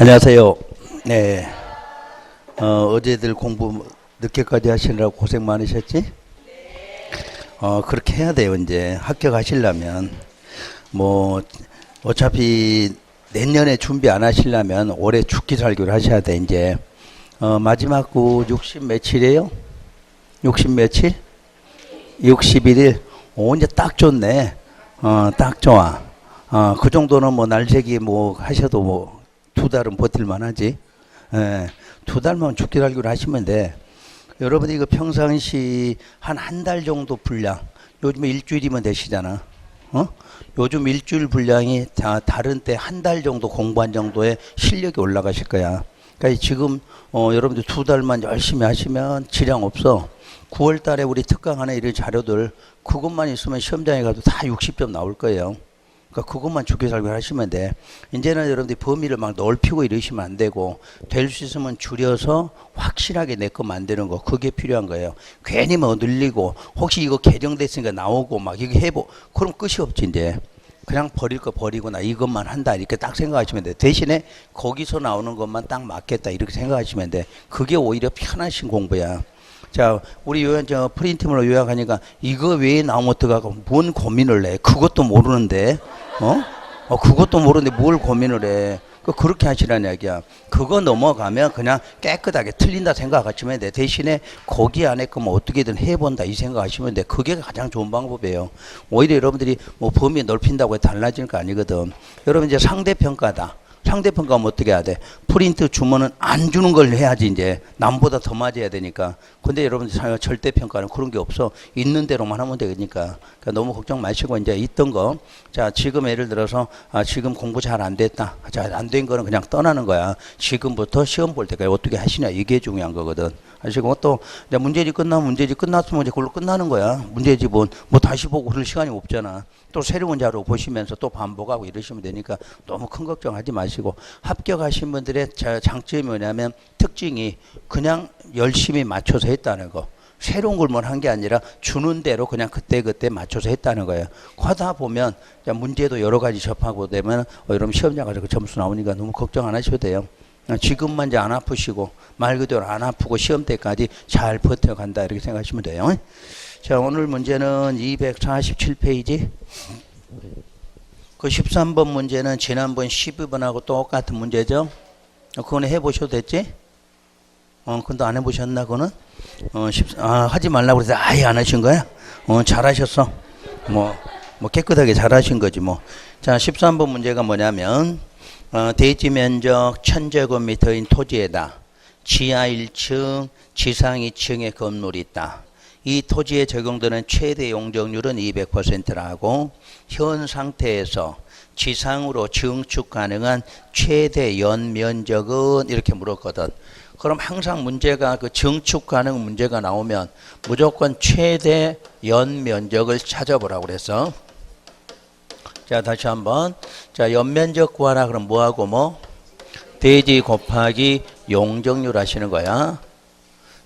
안녕하세요. 네. 어제들 공부 늦게까지 하시느라고 고생 많으셨지? 그렇게 해야 돼요, 이제. 합격하시려면. 뭐, 어차피 내년에 준비 안 하시려면 올해 죽기 살기를 하셔야 돼, 이제. 마지막 구 60 며칠이에요? 60 며칠? 61일? 오, 이제 딱 좋네. 딱 좋아. 그 정도는 뭐 날새기 뭐 하셔도 뭐 2달은 버틸만 하지. 예, 2달만 죽기 살기로 하시면 돼. 여러분이 이거 평상시 한 달 정도 분량, 요즘에 일주일이면 되시잖아. 요즘 일주일 분량이 다른 때 한 달 정도 공부한 정도의 실력이 올라가실 거야. 그러니까 지금 여러분들 2달만 열심히 하시면 지량 없어. 9월 달에 우리 특강 하나 이런 자료들 그것만 있으면 시험장에 가도 다 60점 나올 거예요. 그러니까 그것만 죽게 살기 하시면 돼. 이제는 여러분들이 범위를 막 넓히고 이러시면 안 되고, 될 수 있으면 줄여서 확실하게 내 거 만드는 거, 그게 필요한 거예요. 괜히 뭐 늘리고 혹시 이거 개정됐으니까 나오고 막 이거 그럼 끝이 없지. 이제 그냥 버릴 거 버리고 나 이것만 한다 이렇게 딱 생각하시면 돼. 대신에 거기서 나오는 것만 딱 맞겠다 이렇게 생각하시면 돼. 그게 오히려 편하신 공부야. 자, 우리 저 프린트물로 요약하니까 이거 외에 나오면 어떡하고 뭔 고민을 해. 그것도 모르는데, 그것도 모르는데 뭘 고민을 해. 그렇게 하시라는 이야기야. 그거 넘어가면 그냥 깨끗하게 틀린다 생각하시면 돼. 대신에 거기 안에 거 뭐 어떻게든 해본다 이 생각하시면 돼. 그게 가장 좋은 방법이에요. 오히려 여러분들이 뭐 범위 넓힌다고 해서 달라질 거 아니거든. 여러분 이제 상대평가다. 상대평가하면 어떻게 해야 돼? 프린트 주면은 안 주는 걸 해야지. 이제 남보다 더 맞아야 되니까. 근데 여러분 절대평가는 그런 게 없어. 있는 대로만 하면 되니까. 그러니까 너무 걱정 마시고 이제 있던 거. 자, 지금 예를 들어서 지금 공부 잘 안 됐다. 자, 안 된 거는 그냥 떠나는 거야. 지금부터 시험 볼 때까지 어떻게 하시냐 이게 중요한 거거든. 아시고 또 이제 문제집 끝나면 문제집 끝났으면 이제 그걸로 끝나는 거야. 문제집은 뭐 다시 보고 그럴 시간이 없잖아. 또 새로운 자료 보시면서 또 반복하고 이러시면 되니까 너무 큰 걱정하지 마시고, 합격하신 분들의 장점이 뭐냐면 특징이 그냥 열심히 맞춰서 했다는 거. 새로운 걸만 한 게 아니라 주는 대로 그냥 그때그때 맞춰서 했다는 거예요. 하다 보면 문제도 여러 가지 접하고 되면 여러분 시험장 가서 그 점수 나오니까 너무 걱정 안 하셔도 돼요. 지금만 이제 안 아프시고 말 그대로 안 아프고 시험 때까지 잘 버텨간다 이렇게 생각하시면 돼요. 자, 오늘 문제는 247페이지. 그 13번 문제는 지난번 12번하고 똑같은 문제죠. 그거는 해보셔도 됐지? 근데 안 해보셨나, 그거는? 하지 말라고 그래서 아예 안 하신 거야? 잘하셨어. 뭐 깨끗하게 잘하신 거지, 뭐. 자, 13번 문제가 뭐냐면, 대지 면적 1000제곱미터인 토지에다 지하 1층, 지상 2층의 건물이 있다. 이 토지에 적용되는 최대 용적률은 200%라고, 현 상태에서 지상으로 증축 가능한 최대 연면적은 이렇게 물었거든. 그럼 항상 문제가 그 증축 가능 문제가 나오면 무조건 최대 연면적을 찾아보라고 그랬어. 자, 다시 한번. 자, 연면적 구하라. 그럼 뭐하고 뭐? 대지 곱하기 용적률 하시는 거야.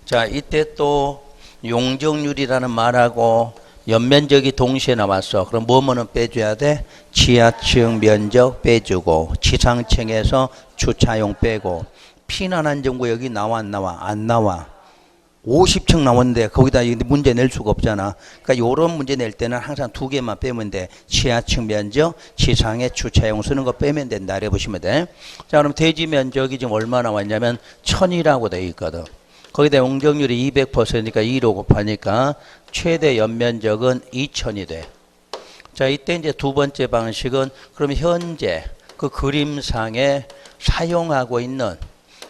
자, 이때 또 용적률이라는 말하고 연면적이 동시에 나왔어. 그럼 뭐뭐는 빼줘야 돼? 지하층 면적 빼주고, 지상층에서 주차용 빼고. 피난한 정보 여기 나와 안 나와? 안 나와. 50층 나오는데 거기다 문제 낼 수가 없잖아. 그러니까 요런 문제 낼 때는 항상 2개만 빼면 돼. 지하층 면적, 지상에 주차용 쓰는 거 빼면 된다. 이래 보시면 돼. 자, 그럼 대지 면적이 지금 얼마 나왔냐면 1000이라고 되어 있거든. 거기다 용적률이 200%니까 2로 곱하니까 최대 연면적은 2000이 돼. 자, 이때 이제 두 번째 방식은 그럼 현재 그 그림상에 사용하고 있는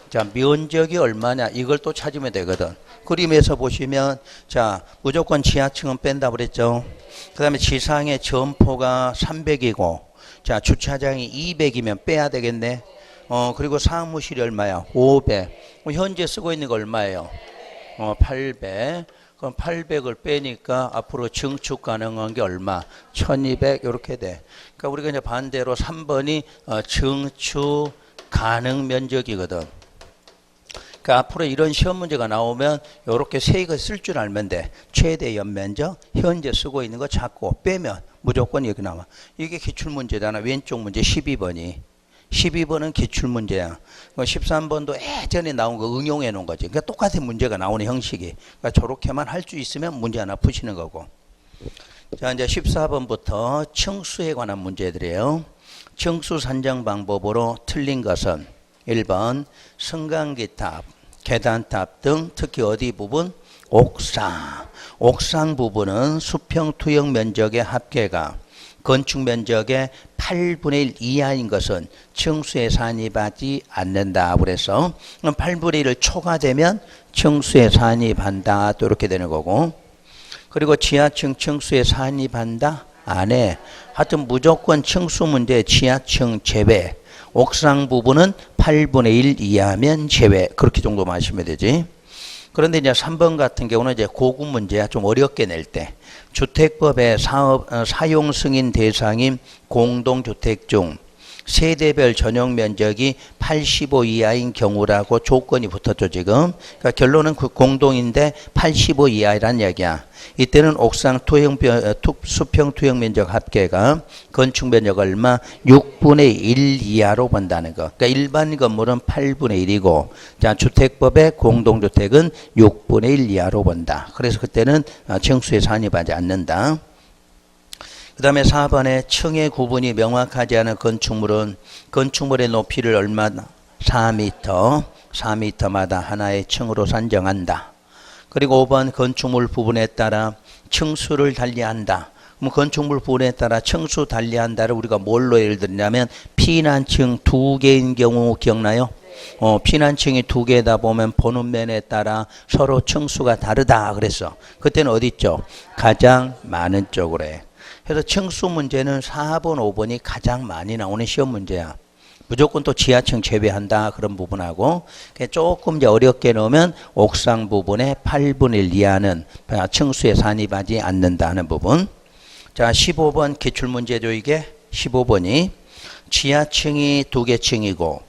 자, 면적이 얼마냐 이걸 또 찾으면 되거든. 그림에서 보시면 자, 무조건 지하층은 뺀다 그랬죠. 그 다음에 지상의 점포가 300이고 자, 주차장이 200이면 빼야 되겠네. 그리고 사무실이 얼마야? 500. 현재 쓰고 있는 거 얼마예요? 800. 그럼 800을 빼니까 앞으로 증축 가능한 게 얼마? 1200 이렇게 돼. 그러니까 우리가 이제 반대로 3번이 증축 가능 면적이거든. 그러니까 앞으로 이런 시험 문제가 나오면 이렇게 세 개 쓸 줄 알면 돼. 최대 연면적, 현재 쓰고 있는 거 찾고 빼면 무조건 여기 나와. 이게 기출문제잖아. 왼쪽 문제 12번이. 12번은 기출문제야. 13번도 예전에 나온 거 응용해 놓은 거지. 그러니까 똑같은 문제가 나오는 형식이. 그러니까 저렇게만 할 수 있으면 문제 하나 푸시는 거고. 자, 이제 14번부터 층수에 관한 문제들이에요. 층수 산정 방법으로 틀린 것은 1번 승강기탑, 계단탑 등 특히 어디 부분? 옥상. 옥상 부분은 수평 투영 면적의 합계가 건축 면적의 8분의 1 이하인 것은 층수에 산입하지 않는다. 그래서 8분의 1을 초과되면 층수에 산입한다. 또 이렇게 되는 거고. 그리고 지하층 층수에 산입한다? 안 해. 하여튼 무조건 층수 문제 지하층 제외. 옥상 부분은 8분의 1 이하면 제외. 그렇게 정도 마시면 되지. 그런데 이제 3번 같은 경우는 이제 고급 문제야. 좀 어렵게 낼 때. 주택법의 사용 승인 대상인 공동주택 중 세대별 전용 면적이 85 이하인 경우라고 조건이 붙었죠, 지금. 그러니까 결론은 그 공동인데 85 이하라는 얘기야. 이때는 옥상 수평 투영 면적 합계가 건축 면적 얼마? 6분의 1 이하로 본다는 거. 그러니까 일반 건물은 8분의 1이고, 자, 주택법의 공동주택은 6분의 1 이하로 본다. 그래서 그때는 층수에 산입하지 않는다. 그 다음에 4번에 층의 구분이 명확하지 않은 건축물은 건축물의 높이를 얼마나? 4m, 4m마다 하나의 층으로 산정한다. 그리고 5번 건축물 부분에 따라 층수를 달리한다. 그럼 건축물 부분에 따라 층수 달리한다를 우리가 뭘로 예를 들냐면 피난층 2개인 경우 기억나요? 피난층이 2개다 보면 보는 면에 따라 서로 층수가 다르다 그랬어. 그때는 어디 있죠? 가장 많은 쪽으로 해. 그래서 층수 문제는 4번, 5번이 가장 많이 나오는 시험 문제야. 무조건 또 지하층 제외한다 그런 부분하고 조금 이제 어렵게 넣으면 옥상 부분의 8분의 1 이하는 층수에 산입하지 않는다 하는 부분. 자, 15번 기출문제죠. 이게 15번이 지하층이 2개 층이고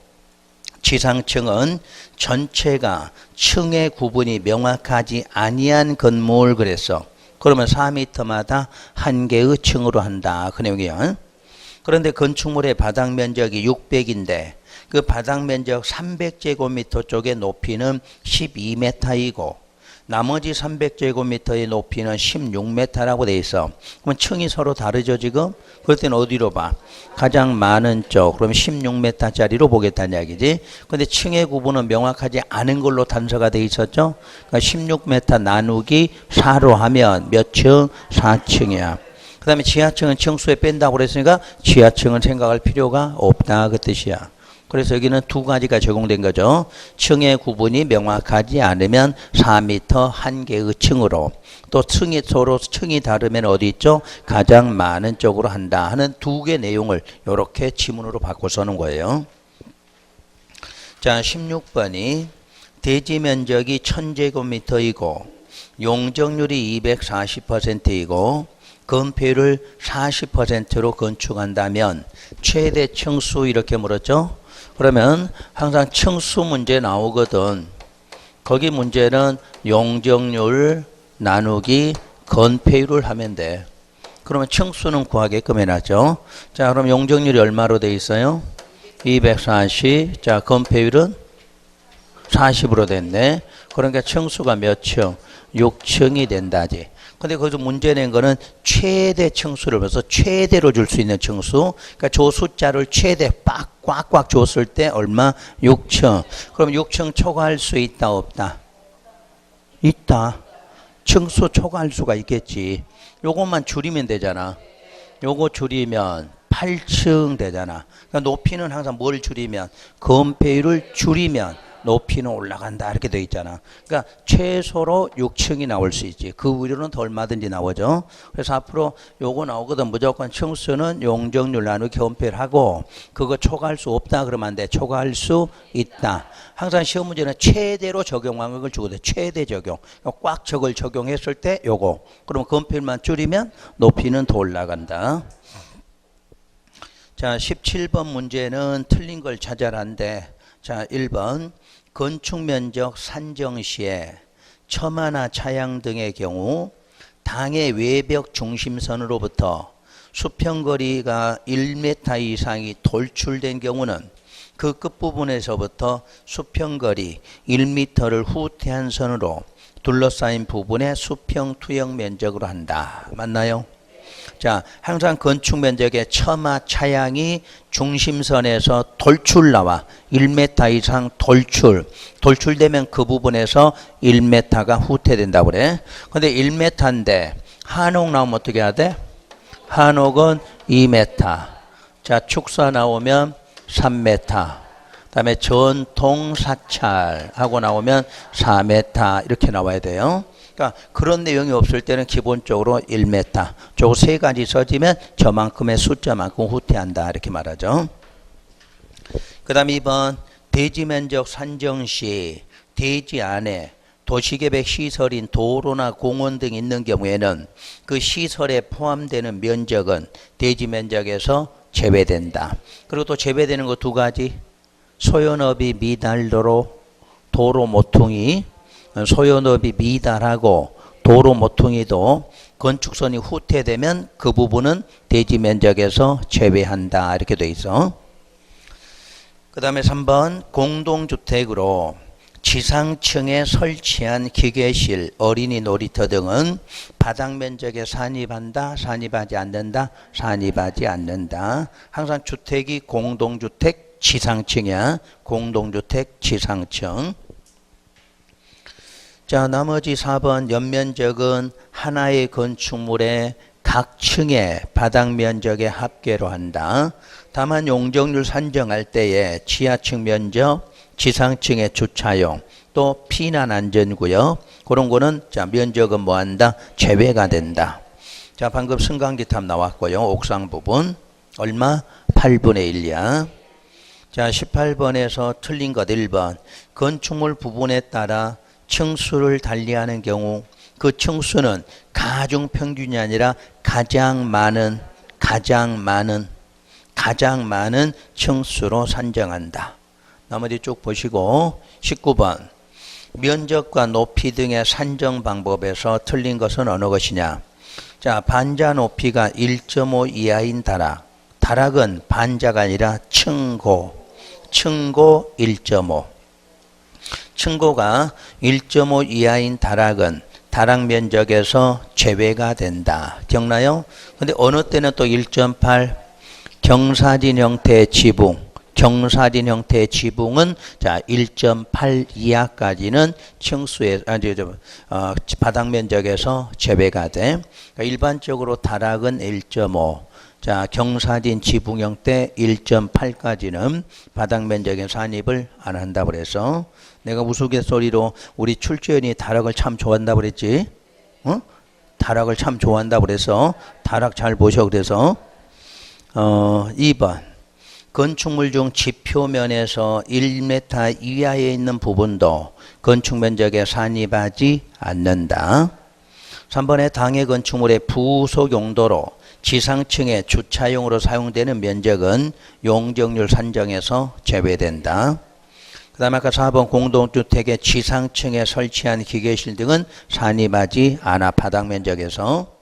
지상층은 전체가 층의 구분이 명확하지 아니한 건물 그랬어. 그러면 4m마다 한 개의 층으로 한다. 그 내용이에요. 그런데 건축물의 바닥 면적이 600인데 그 바닥 면적 300제곱미터 쪽의 높이는 12m이고 나머지 300제곱미터의 높이는 16m라고 돼 있어. 그럼 층이 서로 다르죠 지금? 그럴 때는 어디로 봐? 가장 많은 쪽. 그럼 16m짜리로 보겠다는 이야기지. 근데 층의 구분은 명확하지 않은 걸로 단서가 돼 있었죠. 그러니까 16m 나누기 4로 하면 몇 층? 4층이야. 그 다음에 지하층은 층수에 뺀다고 그랬으니까 지하층은 생각할 필요가 없다 그 뜻이야. 그래서 여기는 두 가지가 적용된 거죠. 층의 구분이 명확하지 않으면 4m 한 개의 층으로, 또 층이 서로 층이 다르면 어디 있죠? 가장 많은 쪽으로 한다 하는 두 개 내용을 이렇게 지문으로 바꿔 써는 거예요. 자, 16번이 대지 면적이 1000제곱미터이고 용적률이 240%이고 건폐율을 40%로 건축한다면 최대 층수 이렇게 물었죠. 그러면 항상 층수 문제 나오거든. 거기 문제는 용적률 나누기 건폐율을 하면 돼. 그러면 층수는 구하게끔 해놨죠. 자, 그럼 용적률이 얼마로 돼 있어요? 240. 자, 건폐율은 40으로 됐네. 그러니까 층수가 몇 층? 6층이 된다지. 근데 거기서 문제 낸 거는 최대 층수를 벌써 최대로 줄 수 있는 층수. 그러니까 저 숫자를 최대 꽉꽉 줬을 때 얼마? 6층. 그럼 6층 초과할 수 있다 없다? 있다. 층수 초과할 수가 있겠지. 요것만 줄이면 되잖아. 요거 줄이면 8층 되잖아. 그러니까 높이는 항상 뭘 줄이면? 건폐율을 줄이면 높이는 올라간다 이렇게 돼 있잖아. 그러니까 최소로 6층이 나올 수 있지. 그 위로는 더 얼마든지 나오죠. 그래서 앞으로 요거 나오거든. 무조건 층수는 용적률 나누기 건폐율 하고 그거 초과할 수 없다 그러면 안 돼. 초과할 수 있다. 항상 시험 문제는 최대로 적용한 걸 주거든. 최대 적용. 꽉 저걸 적용했을 때 요거. 그럼 건폐율만 줄이면 높이는 더 올라간다. 자, 17번 문제는 틀린 걸 찾아라는데, 자, 1번 건축면적 산정 시에 처마나 차양 등의 경우 당의 외벽 중심선으로부터 수평거리가 1m 이상이 돌출된 경우는 그 끝부분에서부터 수평거리 1m를 후퇴한 선으로 둘러싸인 부분의 수평 투영 면적으로 한다. 맞나요? 자, 항상 건축 면적의 처마 차양이 중심선에서 돌출 나와 1m 이상 돌출되면 그 부분에서 1m가 후퇴된다고 그래. 근데 1m인데 한옥 나오면 어떻게 해야 돼? 한옥은 2m. 자, 축사 나오면 3m. 그다음에 전통 사찰 하고 나오면 4m 이렇게 나와야 돼요. 그러니까 그런 내용이 없을 때는 기본적으로 1m. 저 세 가지 써지면 저만큼의 숫자만큼 후퇴한다 이렇게 말하죠. 그다음에 2번 대지 면적 산정 시 대지 안에 도시계획 시설인 도로나 공원 등 있는 경우에는 그 시설에 포함되는 면적은 대지 면적에서 제외된다. 그리고 또 제외되는 거 두 가지. 소요너비 미달도로 도로 모퉁이, 소요너비 미달하고 도로 모퉁이도 건축선이 후퇴되면 그 부분은 대지 면적에서 제외한다 이렇게 돼 있어. 그 다음에 3번 공동주택으로 지상층에 설치한 기계실, 어린이 놀이터 등은 바닥 면적에 산입한다, 산입하지 않는다, 산입하지 않는다. 항상 주택이 공동주택 지상층이야. 공동주택 지상층. 자, 나머지 4번 연면적은 하나의 건축물의 각 층의 바닥 면적의 합계로 한다. 다만 용적률 산정할 때에 지하층 면적, 지상층의 주차용, 또 피난 안전구역 그런 거는 자 면적은 뭐한다? 제외가 된다. 자, 방금 승강기탑 나왔고요. 옥상 부분 얼마? 8분의 1이야. 자, 18번에서 틀린 것 1번. 건축물 부분에 따라 층수를 달리하는 경우 그 층수는 가중 평균이 아니라 가장 많은 층수로 산정한다. 나머지 쭉 보시고 19번. 면적과 높이 등의 산정 방법에서 틀린 것은 어느 것이냐? 자, 반자 높이가 1.5 이하인 다락. 다락은 반자가 아니라 층고 1.5. 층고가 1.5 이하인 다락은 다락 면적에서 제외가 된다. 기억나요? 근데 어느 때는 또 1.8 경사진 형태의 지붕. 경사진 형태의 지붕은 자 1.8 이하까지는 층수에 바닥 면적에서 제외가 돼. 그러니까 일반적으로 다락은 1.5. 자, 경사진 지붕 형태 1.8까지는 바닥 면적에 산입을 안 한다고 그래서 내가 우스갯소리로 우리 출제원이 다락을 참 좋아한다고 그랬지. 어? 다락을 참 좋아한다고 그래서 다락 잘 보셔. 그래서 2번 건축물 중 지표면에서 1m 이하에 있는 부분도 건축 면적에 산입하지 않는다. 3번에 당해 건축물의 부속 용도로 지상층의 주차용으로 사용되는 면적은 용적률 산정에서 제외된다. 그 다음에 아까 4번 공동주택의 지상층에 설치한 기계실 등은 산입하지 않아 바닥 면적에서.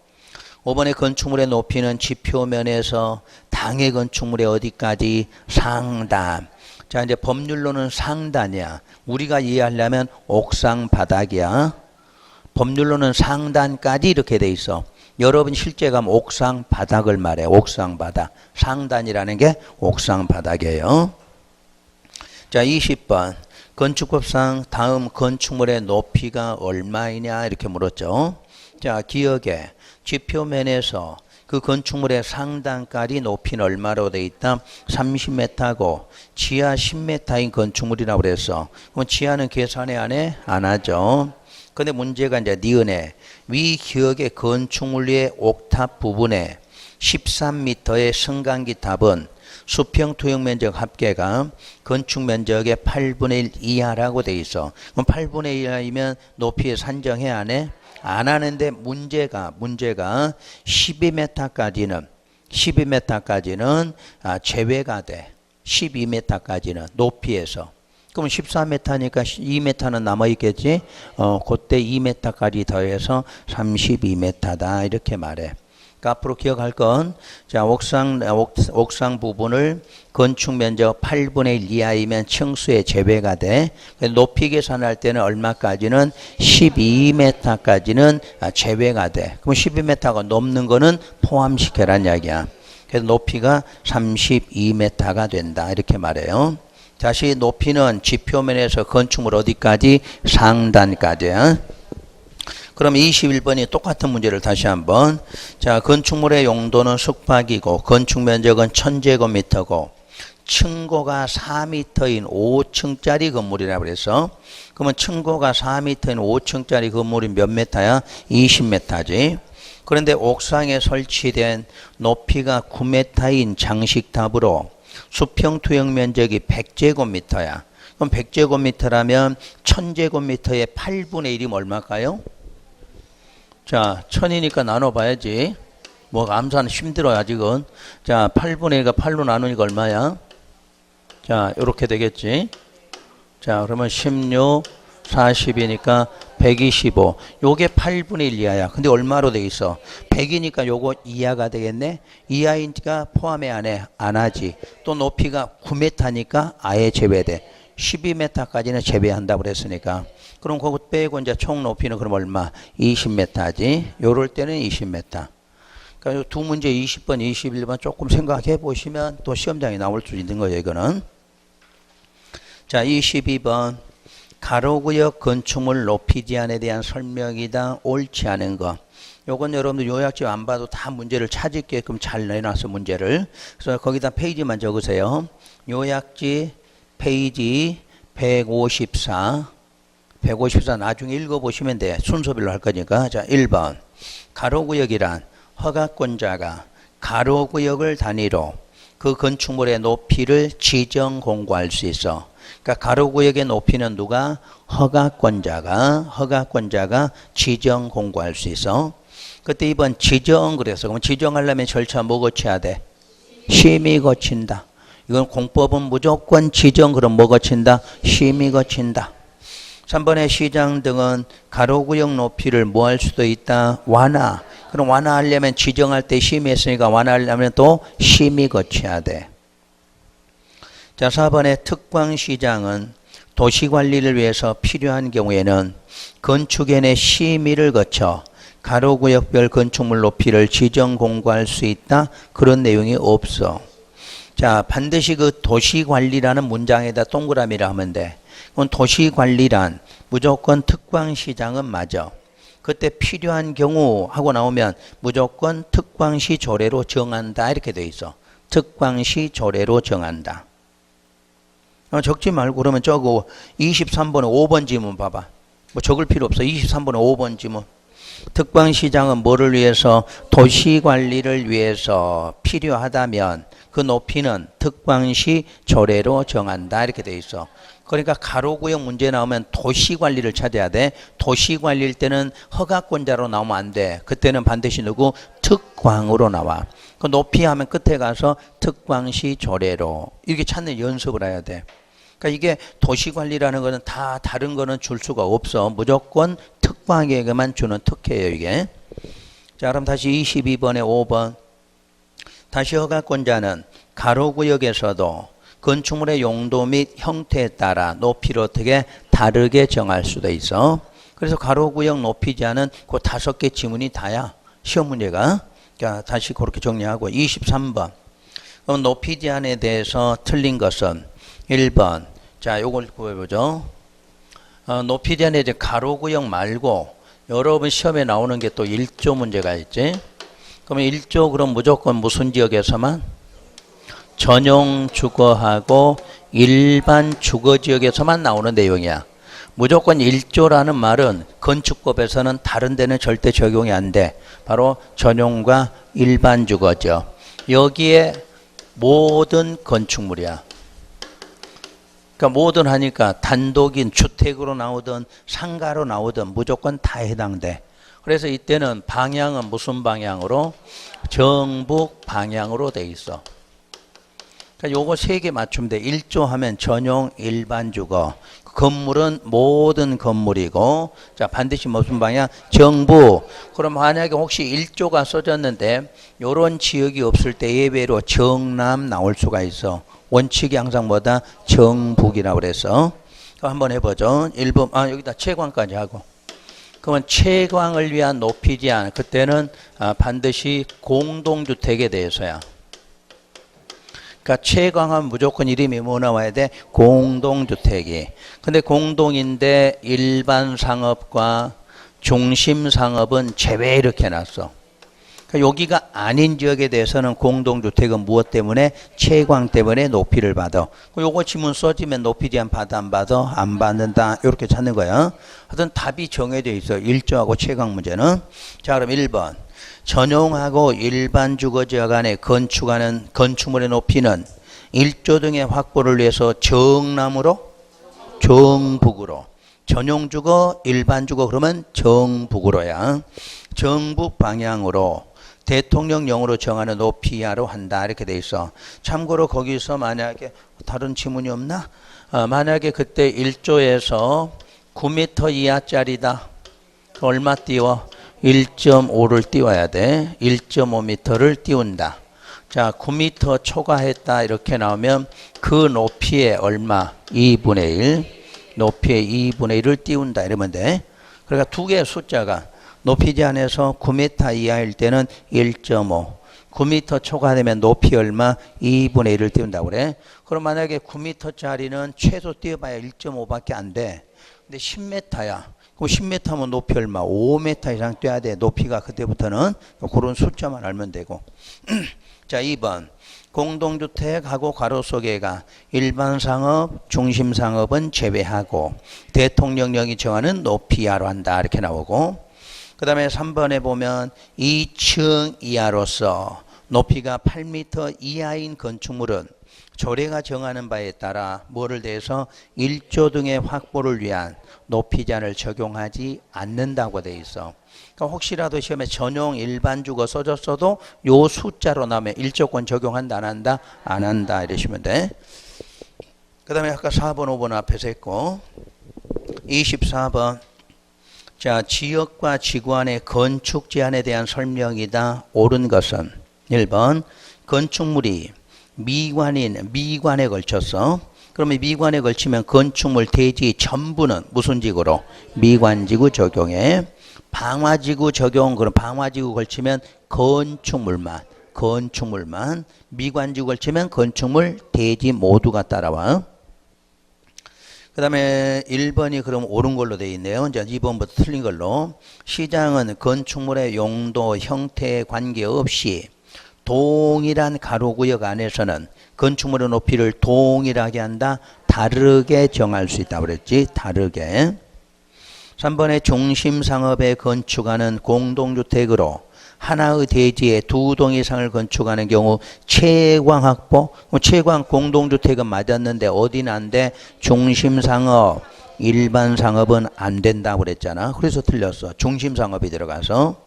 5번의 건축물의 높이는 지표면에서 당해 건축물의 어디까지? 상단. 자, 이제 법률로는 상단이야. 우리가 이해하려면 옥상 바닥이야. 법률로는 상단까지 이렇게 돼 있어. 여러분 실제 가면 옥상 바닥을 말해. 옥상 바닥. 상단이라는 게 옥상 바닥이에요. 자, 20번. 건축법상 다음 건축물의 높이가 얼마이냐 이렇게 물었죠. 자, 기억에 지표면에서 그 건축물의 상단까지 높이는 얼마로 돼 있다? 30m고 지하 10m인 건축물이라고 그랬어. 그럼 지하는 계산해 안 해? 안 하죠. 근데 문제가 이제 니은에 위 기억의 건축물 위의 옥탑 부분에 13m의 승강기 탑은 수평 투영 면적 합계가 건축 면적의 8분의 1 이하라고 돼 있어. 그럼 8분의 1 이하이면 높이에 산정해 안 해? 안 하는데 문제가 12m까지는 제외가 돼. 12m까지는 높이에서. 그럼 14m니까 2m는 남아있겠지? 그때 2m까지 더해서 32m다 이렇게 말해. 그러니까 앞으로 기억할 건, 자, 옥상 부분을 건축 면적 8분의 1 이하이면 층수에 제외가 돼. 높이 계산할 때는 얼마까지는 12m까지는 제외가 돼. 그럼 12m가 넘는 거는 포함시켜란 이야기야. 그래서 높이가 32m가 된다. 이렇게 말해요. 다시 높이는 지표면에서 건축물 어디까지? 상단까지야. 그럼 21번이 똑같은 문제를 다시 한번. 자, 건축물의 용도는 숙박이고 건축 면적은 1000제곱미터고 층고가 4m인 5층짜리 건물이라고 그래서, 그러면 층고가 4m인 5층짜리 건물이 몇 메타야? 20m지. 그런데 옥상에 설치된 높이가 9m인 장식탑으로 수평 투영 면적이 100제곱미터야. 그럼 100제곱미터라면 1000제곱미터의 8분의 1이면 얼마일까요? 자, 1000이니까 나눠봐야지. 뭐 암산은 힘들어요 아직은. 자, 8분의 1가 8로 나누니까 얼마야? 자, 요렇게 되겠지. 자, 그러면 16, 40이니까 125. 요게 8분의 1 이하야. 근데 얼마로 돼 있어? 100이니까 요거 이하가 되겠네. 이하이니까 포함해 안 해? 안 하지. 또 높이가 9m니까 아예 제외돼. 12m까지는 제외한다고 그랬으니까. 그럼 그거 빼고 이제 총 높이는 그럼 얼마? 20m지. 요럴 때는 20m. 그러니까 두 문제 20번, 21번 조금 생각해 보시면 또 시험장에 나올 수 있는 거예요, 이거는. 자, 22번. 가로구역 건축물 높이 제한에 대한 설명이다. 옳지 않은 거. 요건 여러분들 요약집 안 봐도 다 문제를 찾을게끔 잘 내놨어, 문제를. 그래서 거기다 페이지만 적으세요. 요약지 페이지 154. 154 나중에 읽어보시면 돼. 순서별로 할 거니까. 자, 1번. 가로구역이란 허가권자가 가로구역을 단위로 그 건축물의 높이를 지정 공고할 수 있어. 그러니까 가로구역의 높이는 누가? 허가권자가 지정 공고할 수 있어. 그때 이번 지정 그래서 그럼 지정하려면 절차 뭐 거쳐야 돼? 심의 거친다. 이건 공법은 무조건 지정 그럼 뭐 거친다? 심의 거친다. 3번의 시장 등은 가로구역 높이를 뭐 할 수도 있다? 완화. 그럼 완화하려면 지정할 때 심의했으니까 완화하려면 또 심의 거쳐야 돼. 자, 4번의 특광시장은 도시관리를 위해서 필요한 경우에는 건축연의 심의를 거쳐 가로구역별 건축물 높이를 지정 공고할 수 있다. 그런 내용이 없어. 자, 반드시 그 도시관리라는 문장에다 동그라미를 하면 돼. 그럼 도시관리란 무조건 특광시장은 맞아. 그때 필요한 경우 하고 나오면 무조건 특광시 조례로 정한다. 이렇게 돼 있어. 특광시 조례로 정한다. 적지 말고 그러면 저거 23번에 5번 지문 봐봐. 뭐 적을 필요 없어. 23번에 5번 지문. 특광시장은 뭐를 위해서? 도시관리를 위해서 필요하다면 그 높이는 특광시 조례로 정한다. 이렇게 돼 있어. 그러니까 가로구역 문제 나오면 도시관리를 찾아야 돼. 도시관리일 때는 허가권자로 나오면 안 돼. 그때는 반드시 누구? 특광으로 나와. 그 높이 하면 끝에 가서 특광시 조례로 이렇게 찾는 연습을 해야 돼. 그러니까 이게 도시관리라는 거는 다 다른 거는 줄 수가 없어. 무조건 특광에게만 주는 특혜예요, 이게. 자, 그럼 다시 22번에 5번. 다시 허가권자는 가로구역에서도 건축물의 용도 및 형태에 따라 높이를 어떻게 다르게 정할 수도 있어. 그래서 가로구역 높이 제한은 그 5개 지문이 다야. 시험 문제가. 자, 다시 그렇게 정리하고 23번. 그럼 높이 제한에 대해서 틀린 것은 1번. 자, 요걸 구해보죠. 높이 제한에 이제 가로구역 말고 여러분 시험에 나오는 게 또 1조 문제가 있지. 그러면 1조 그럼 무조건 무슨 지역에서만? 전용 주거하고 일반 주거지역에서만 나오는 내용이야. 무조건 1조라는 말은 건축법에서는 다른 데는 절대 적용이 안 돼. 바로 전용과 일반 주거지역. 여기에 모든 건축물이야. 그러니까 모든 하니까 단독인 주택으로 나오든 상가로 나오든 무조건 다 해당돼. 그래서 이때는 방향은 무슨 방향으로? 정북 방향으로 돼 있어. 그러니까 요거 세 개 맞추면 돼. 1조 하면 전용 일반 주거. 건물은 모든 건물이고, 자, 반드시 무슨 방향? 정부. 그럼 만약에 혹시 1조가 써졌는데, 요런 지역이 없을 때 예외로 정남 나올 수가 있어. 원칙이 항상 뭐다? 정북이라고 그래서. 한번 해보죠. 1번, 여기다 채광까지 하고. 그러면 채광을 위한 높이 제한. 그때는 반드시 공동주택에 대해서야. 그러니까 채광하면 무조건 이름이 뭐 나와야 돼? 공동주택이. 근데 공동인데 일반 상업과 중심 상업은 제외 이렇게 놨어. 그러니까 여기가 아닌 지역에 대해서는 공동주택은 무엇 때문에? 채광 때문에 높이를 받아. 요거 지문 써지면 높이 제한 받아 안 받아? 안 받는다. 이렇게 찾는 거야. 하여튼 답이 정해져 있어. 1조하고 채광 문제는. 자, 그럼 1번. 전용하고 일반 주거지역 안에 건축하는 건축물의 높이는 1조 등의 확보를 위해서 정남으로 정북으로. 전용주거 일반주거 그러면 정북으로야. 정북 방향으로 대통령령으로 정하는 높이 이하로 한다 이렇게 돼 있어. 참고로 거기서 만약에 다른 지문이 없나? 만약에 그때 1조에서 9m 이하짜리다. 얼마 띄워? 1.5를 띄워야 돼. 1.5m를 띄운다. 자, 9m 초과했다 이렇게 나오면 그 높이에 얼마? 2분의 1. 높이에 2분의 1을 띄운다 이러면 돼. 그러니까 두 개의 숫자가 높이 제한에서 9m 이하일 때는 1.5. 9m 초과되면 높이 얼마? 2분의 1을 띄운다고 그래. 그럼 만약에 9m짜리는 최소 띄워봐야 1.5밖에 안 돼. 근데 10m야. 그럼 10m면 높이 얼마? 5m 이상 떼야 돼. 높이가 그때부터는 그런 숫자만 알면 되고. 자, 2번. 공동주택하고 괄호 속에가 일반 상업, 중심 상업은 제외하고 대통령령이 정하는 높이 이하로 한다. 이렇게 나오고. 그 다음에 3번에 보면 2층 이하로서 높이가 8m 이하인 건축물은 조례가 정하는 바에 따라 뭐를 대해서 1조 등의 확보를 위한 높이 제한을 적용하지 않는다고 돼 있어. 그러니까 혹시라도 시험에 전용 일반 주거 써졌어도 요 숫자로 나오면 1조권 적용한다 안 한다? 안 한다 이러시면 돼. 그 다음에 아까 4번 5번 앞에서 했고 24번. 자, 지역과 지구 안의 건축 제한에 대한 설명이다. 옳은 것은 1번 건축물이 미관에 걸쳤어. 그러면 미관에 걸치면 건축물 대지 전부는 무슨 지구로? 미관지구 적용해. 방화지구 적용. 그럼 방화지구 걸치면 건축물만. 미관지구 걸치면 건축물 대지 모두가 따라와. 그 다음에 1번이 그럼 옳은 걸로 되어 있네요. 이제 2번부터 틀린 걸로. 시장은 건축물의 용도, 형태에 관계없이 동일한 가로구역 안에서는 건축물의 높이를 동일하게 한다. 다르게 정할 수 있다고 그랬지. 다르게. 3번에 중심상업에 건축하는 공동주택으로 하나의 대지에 두 동 이상을 건축하는 경우 채광 확보. 채광 공동주택은 맞았는데 어디는 안 돼? 중심상업, 일반상업은 안 된다고 그랬잖아. 그래서 틀렸어. 중심상업이 들어가서.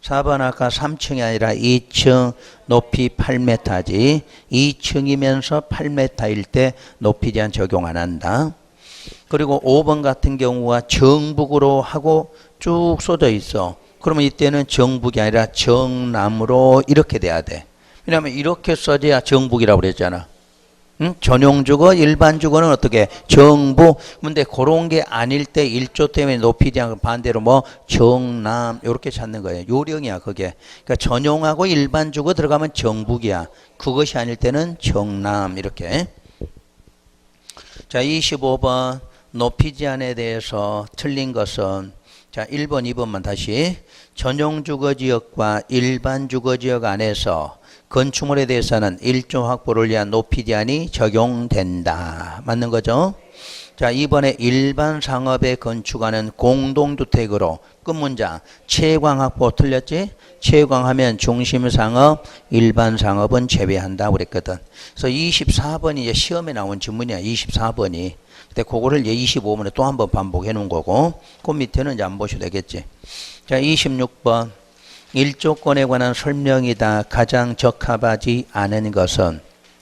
4번 아까 3층이 아니라 2층 높이 8m지. 2층이면서 8m일 때 높이 제한 적용 안 한다. 그리고 5번 같은 경우가 정북으로 하고 쭉 쏟아 있어. 그러면 이때는 정북이 아니라 정남으로 이렇게 돼야 돼. 왜냐하면 이렇게 써져야 정북이라고 그랬잖아. 응? 전용주거, 일반주거는 어떻게? 정북. 근데 그런 게 아닐 때 1조 때문에 높이지 않고 반대로 뭐 정남 이렇게 찾는 거예요. 요령이야 그게. 그러니까 전용하고 일반주거 들어가면 정북이야. 그것이 아닐 때는 정남 이렇게. 자, 25번 높이 제한에 대해서 틀린 것은 자, 1번, 2번만 다시. 전용주거지역과 일반주거지역 안에서 건축물에 대해서는 1조 확보를 위한 높이 제한이 적용된다. 맞는 거죠? 자, 이번에 일반 상업에 건축하는 공동주택으로 끝문장 채광 확보 틀렸지? 채광하면 중심상업, 일반상업은 제외한다고 그랬거든. 그래서 24번이 이제 시험에 나온 질문이야. 24번이. 근데 그거를 이제 25번에 또 한번 반복해 놓은 거고, 그 밑에는 이제 안 보셔도 되겠지. 자, 26번. 1조권에 관한 설명이다. 가장 적합하지 않은 것은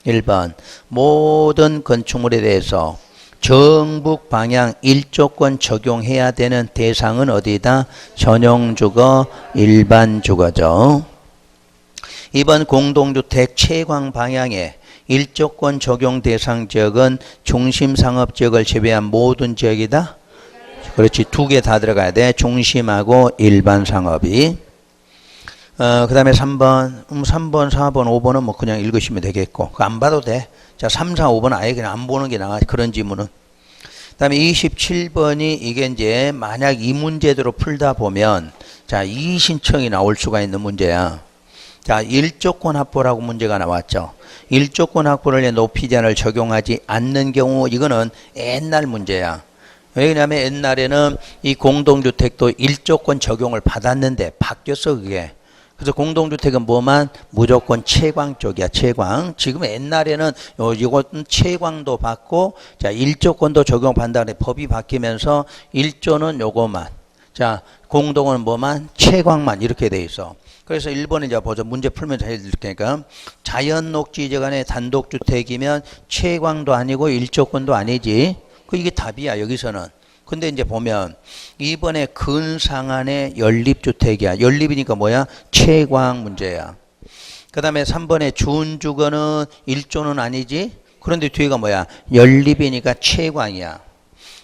1번 모든 건축물에 대해서 정북 방향 1조권 적용해야 되는 대상은 어디다? 전용주거, 일반주거죠. 2번 공동주택 채광 방향에 1조권 적용 대상 지역은 중심상업지역을 제외한 모든 지역이다? 그렇지. 두 개 다 들어가야 돼. 중심하고 일반상업이. 그 다음에 3번, 3번, 4번, 5번은 뭐 그냥 읽으시면 되겠고. 안 봐도 돼. 자, 3, 4, 5번 아예 그냥 안 보는 게 나아. 그런 지문은. 그 다음에 27번이 이게 이제 만약 이 문제대로 풀다 보면 자, 이의신청이 나올 수가 있는 문제야. 자, 1조권 확보라고 문제가 나왔죠. 1조권 확보를 위해 높이 제한을 적용하지 않는 경우 이거는 옛날 문제야. 왜냐하면 옛날에는 이 공동주택도 1조권 적용을 받았는데 바뀌었어 그게. 그래서 공동주택은 뭐만? 무조건 채광 쪽이야. 채광. 지금 옛날에는 이것은 채광도 받고 자 1조권도 적용받는다는 법이 바뀌면서 1조는 요거만. 자 공동은 뭐만? 채광만 이렇게 돼 있어. 그래서 1번에 이제 보자. 문제 풀면서 해드릴 테니까 자연녹지지역 안에 단독주택이면 채광도 아니고 1조권도 아니지. 이게 답이야 여기서는. 근데 이제 보면 2번에 근상안의 연립주택이야. 연립이니까 뭐야? 채광 문제야. 그 다음에 3번에 준주거는 1조는 아니지. 그런데 뒤에가 뭐야? 연립이니까 채광이야.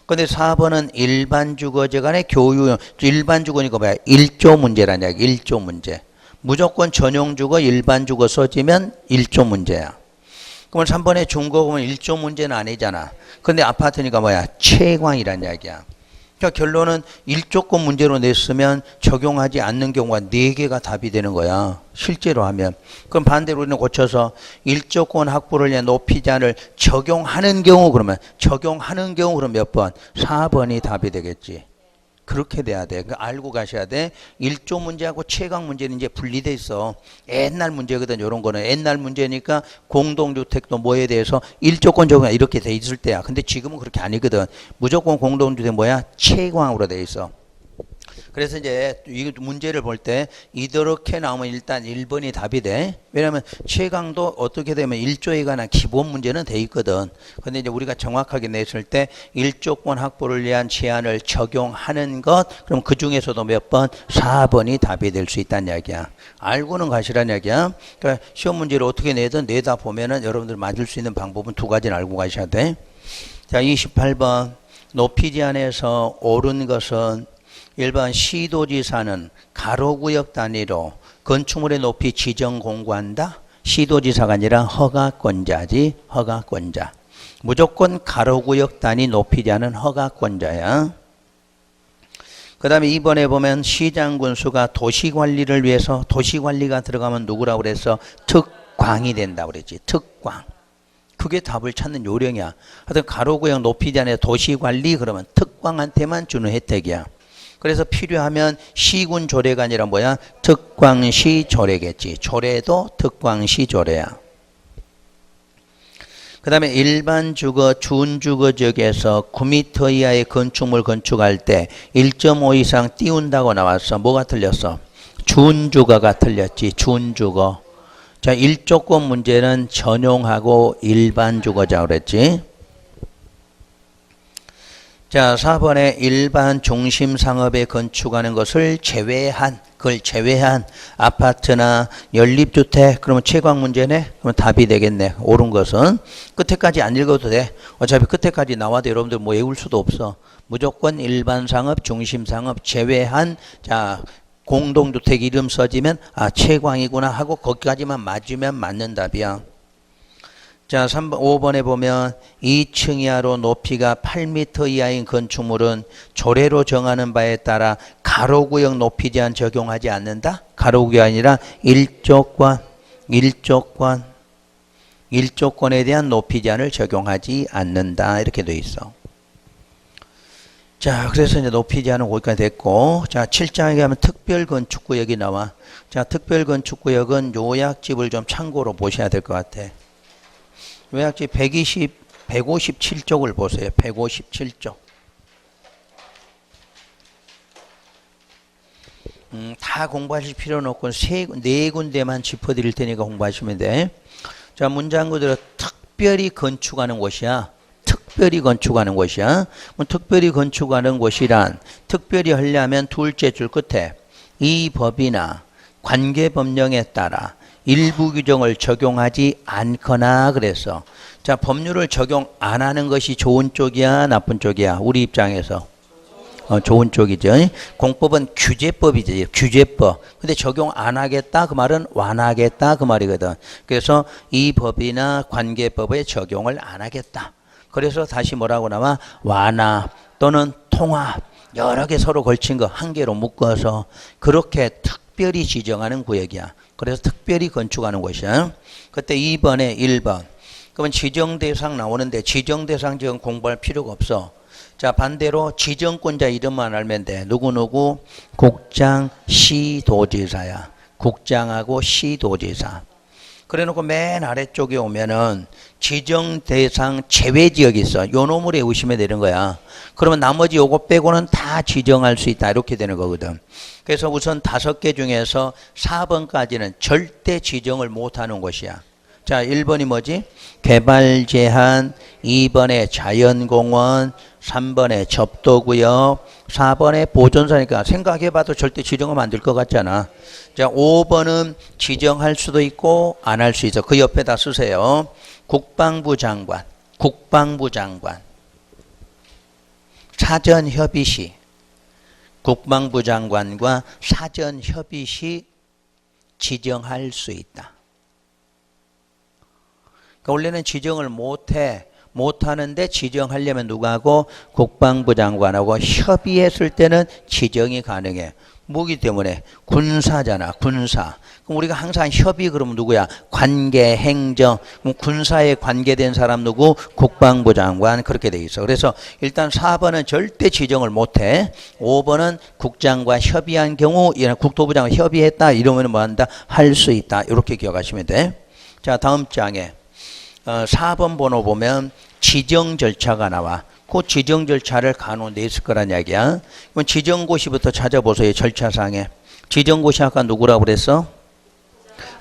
근데 4번은 일반주거지 간의 교유, 일반주거니까 뭐야? 1조 문제라냐. 1조 문제. 무조건 전용주거, 일반주거 써지면 1조 문제야. 그러면 3번에 중거 보면 1조 문제는 아니잖아. 근데 아파트니까 뭐야? 채광이란 이야기야. 그러니까 결론은 1조권 문제로 냈으면 적용하지 않는 경우가 4개가 답이 되는 거야. 실제로 하면. 그럼 반대로 우리는 고쳐서 1조권 확보를 위한 높이 제한을 적용하는 경우 그러면 몇 번? 4번이 답이 되겠지. 그렇게 돼야 돼. 그러니까 알고 가셔야 돼. 1조 문제하고 채광 문제는 이제 분리돼 있어. 옛날 문제거든. 이런 거는 옛날 문제니까 공동주택도 뭐에 대해서 1조권 적용 이렇게 돼 있을 때야. 근데 지금은 그렇게 아니거든. 무조건 공동주택 뭐야? 채광으로 돼 있어. 그래서 이제 이 문제를 볼 때 이렇게 나오면 일단 1번이 답이 돼. 왜냐하면 채광도 어떻게 되면 1조에 관한 기본 문제는 돼 있거든. 근데 이제 우리가 정확하게 냈을 때 1조권 확보를 위한 제한을 적용하는 것, 그럼 그 중에서도 몇 번? 4번이 답이 될 수 있다는 이야기야. 알고는 가시라는 이야기야. 그러니까 시험 문제를 어떻게 내든 내다 보면은 여러분들 맞을 수 있는 방법은 두 가지는 알고 가셔야 돼. 자, 28번. 높이 제한에서 옳은 것은 1번 시도지사는 가로구역 단위로 건축물의 높이 지정 공고한다. 시도지사가 아니라 허가권자지. 허가권자. 무조건 가로구역 단위 높이 제한은 허가권자야. 그 다음에 2번에 보면 시장군수가 도시관리를 위해서 도시관리가 들어가면 누구라고 그래서 특광이 된다고 그랬지. 특광. 그게 답을 찾는 요령이야. 하여튼 가로구역 높이 제한에 도시관리 그러면 특광한테만 주는 혜택이야. 그래서 필요하면 시군 조례가 아니라 뭐야? 특광시 조례겠지. 조례도 특광시 조례야. 그 다음에 일반 주거, 준주거 지역에서 9m 이하의 건축물 건축할 때 1.5 이상 띄운다고 나왔어. 뭐가 틀렸어? 준주거가 틀렸지. 준주거. 자, 1조권 문제는 전용하고 일반 주거자 그랬지. 자, 4번에 일반 중심 상업에 건축하는 것을 제외한, 그걸 제외한 아파트나 연립주택, 그러면 채광 문제네? 그러면 답이 되겠네. 옳은 것은. 끝에까지 안 읽어도 돼. 어차피 끝에까지 나와도 여러분들 뭐 외울 수도 없어. 무조건 일반 상업, 중심 상업 제외한, 자, 공동주택 이름 써지면, 아, 채광이구나 하고 거기까지만 맞으면 맞는 답이야. 자, 3번, 5번에 보면 2층 이하로 높이가 8m 이하인 건축물은 조례로 정하는 바에 따라 가로구역 높이 제한 적용하지 않는다? 가로구역이 아니라 1조권에 대한 높이 제한을 적용하지 않는다. 이렇게 돼 있어. 자, 그래서 이제 높이 제한은 거기까지 됐고, 자, 7장에 가면 특별건축구역이 나와. 자, 특별건축구역은 요약집을 좀 참고로 보셔야 될 것 같아. 요약집 157쪽을 보세요. 157쪽. 다 공부하실 필요는 없고 네 군데만 짚어드릴 테니까 공부하시면 돼. 자, 문장 그대로 특별히 건축하는 곳이야. 특별히 건축하는 곳이야. 특별히 건축하는 곳이란 특별히 하려면 둘째 줄 끝에 이 법이나 관계법령에 따라 일부 규정을 적용하지 않거나 그래서 자, 법률을 적용 안 하는 것이 좋은 쪽이야, 나쁜 쪽이야? 우리 입장에서 좋은 쪽이죠. 공법은 규제법이지, 규제법. 근데 적용 안 하겠다 그 말은 완화하겠다 그 말이거든. 그래서 이 법이나 관계법에 적용을 안 하겠다. 그래서 다시 뭐라고 나와? 완화 또는 통합. 여러 개 서로 걸친 거 한 개로 묶어서 그렇게 특별히 지정하는 구역이야. 그래서 특별히 건축하는 곳이야. 그때 2번에 1번. 그러면 지정대상 나오는데 지정대상 지금 공부할 필요가 없어. 자, 반대로 지정권자 이름만 알면 돼. 누구누구? 국장, 시도지사야. 국장하고 시도지사. 그래 놓고 맨 아래쪽에 오면은 지정대상 제외지역이 있어. 요 놈을 외우시면 되는 거야. 그러면 나머지 요거 빼고는 다 지정할 수 있다. 이렇게 되는 거거든. 그래서 우선 5개 중에서 4번까지는 절대 지정을 못하는 곳이야. 자, 1번이 뭐지? 개발 제한, 2번에 자연공원, 3번에 접도구역, 4번에 보존사니까 생각해봐도 절대 지정하면 안 될 것 같잖아. 자, 5번은 지정할 수도 있고 안 할 수 있어. 그 옆에다 쓰세요. 국방부 장관, 국방부 장관. 사전협의 시, 국방부 장관과 사전협의 시 지정할 수 있다. 그러니까 원래는 지정을 못하는데 지정하려면 누구하고? 국방부 장관하고 협의했을 때는 지정이 가능해. 뭐기 때문에? 군사잖아, 군사. 그럼 우리가 항상 협의 그러면 누구야? 관계, 행정. 그럼 군사에 관계된 사람 누구? 국방부 장관. 그렇게 돼 있어. 그래서 일단 4번은 절대 지정을 못해. 5번은 국장과 협의한 경우, 국토부 장관 협의했다 이러면 뭐 한다? 할 수 있다. 이렇게 기억하시면 돼. 자, 다음 장에 4번 번호 보면 지정 절차가 나와. 그 지정 절차를 간혹 냈을 거란 이야기야. 그럼 지정고시부터 찾아보세요. 절차상에. 지정고시 아까 누구라고 그랬어?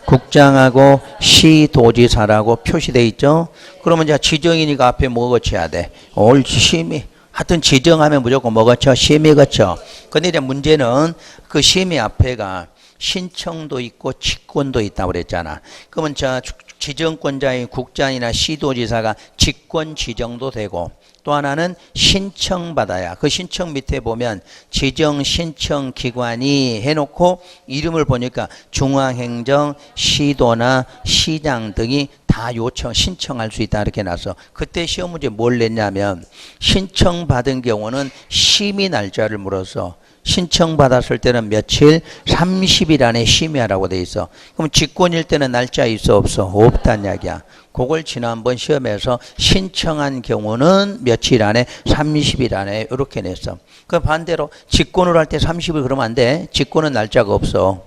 국장하고 시도지사라고 표시돼 있죠. 그러면 이제 지정이니까 앞에 뭐 거쳐야 돼? 옳지, 심의. 하여튼 지정하면 무조건 뭐 거쳐? 심의 거쳐. 근데 이제 문제는 그 심의 앞에가 신청도 있고 직권도 있다고 그랬잖아. 그러면 저 지정권자인 국장이나 시도지사가 직권 지정도 되고 또 하나는 신청받아야. 그 신청 밑에 보면 지정신청기관이 해놓고 이름을 보니까 중앙행정, 시도나 시장 등이 다 신청할 수 있다 이렇게 나서 그때 시험 문제 뭘 냈냐면 신청받은 경우는 심의 날짜를 물어서 신청받았을 때는 며칠? 30일 안에 심의하라고 돼 있어. 그럼 직권일 때는 날짜 있어 없어? 없단 이야기야. 그걸 지난번 시험에서 신청한 경우는 며칠 안에? 30일 안에 이렇게 냈어. 그 반대로 직권을 할 때 30일 그러면 안 돼. 직권은 날짜가 없어.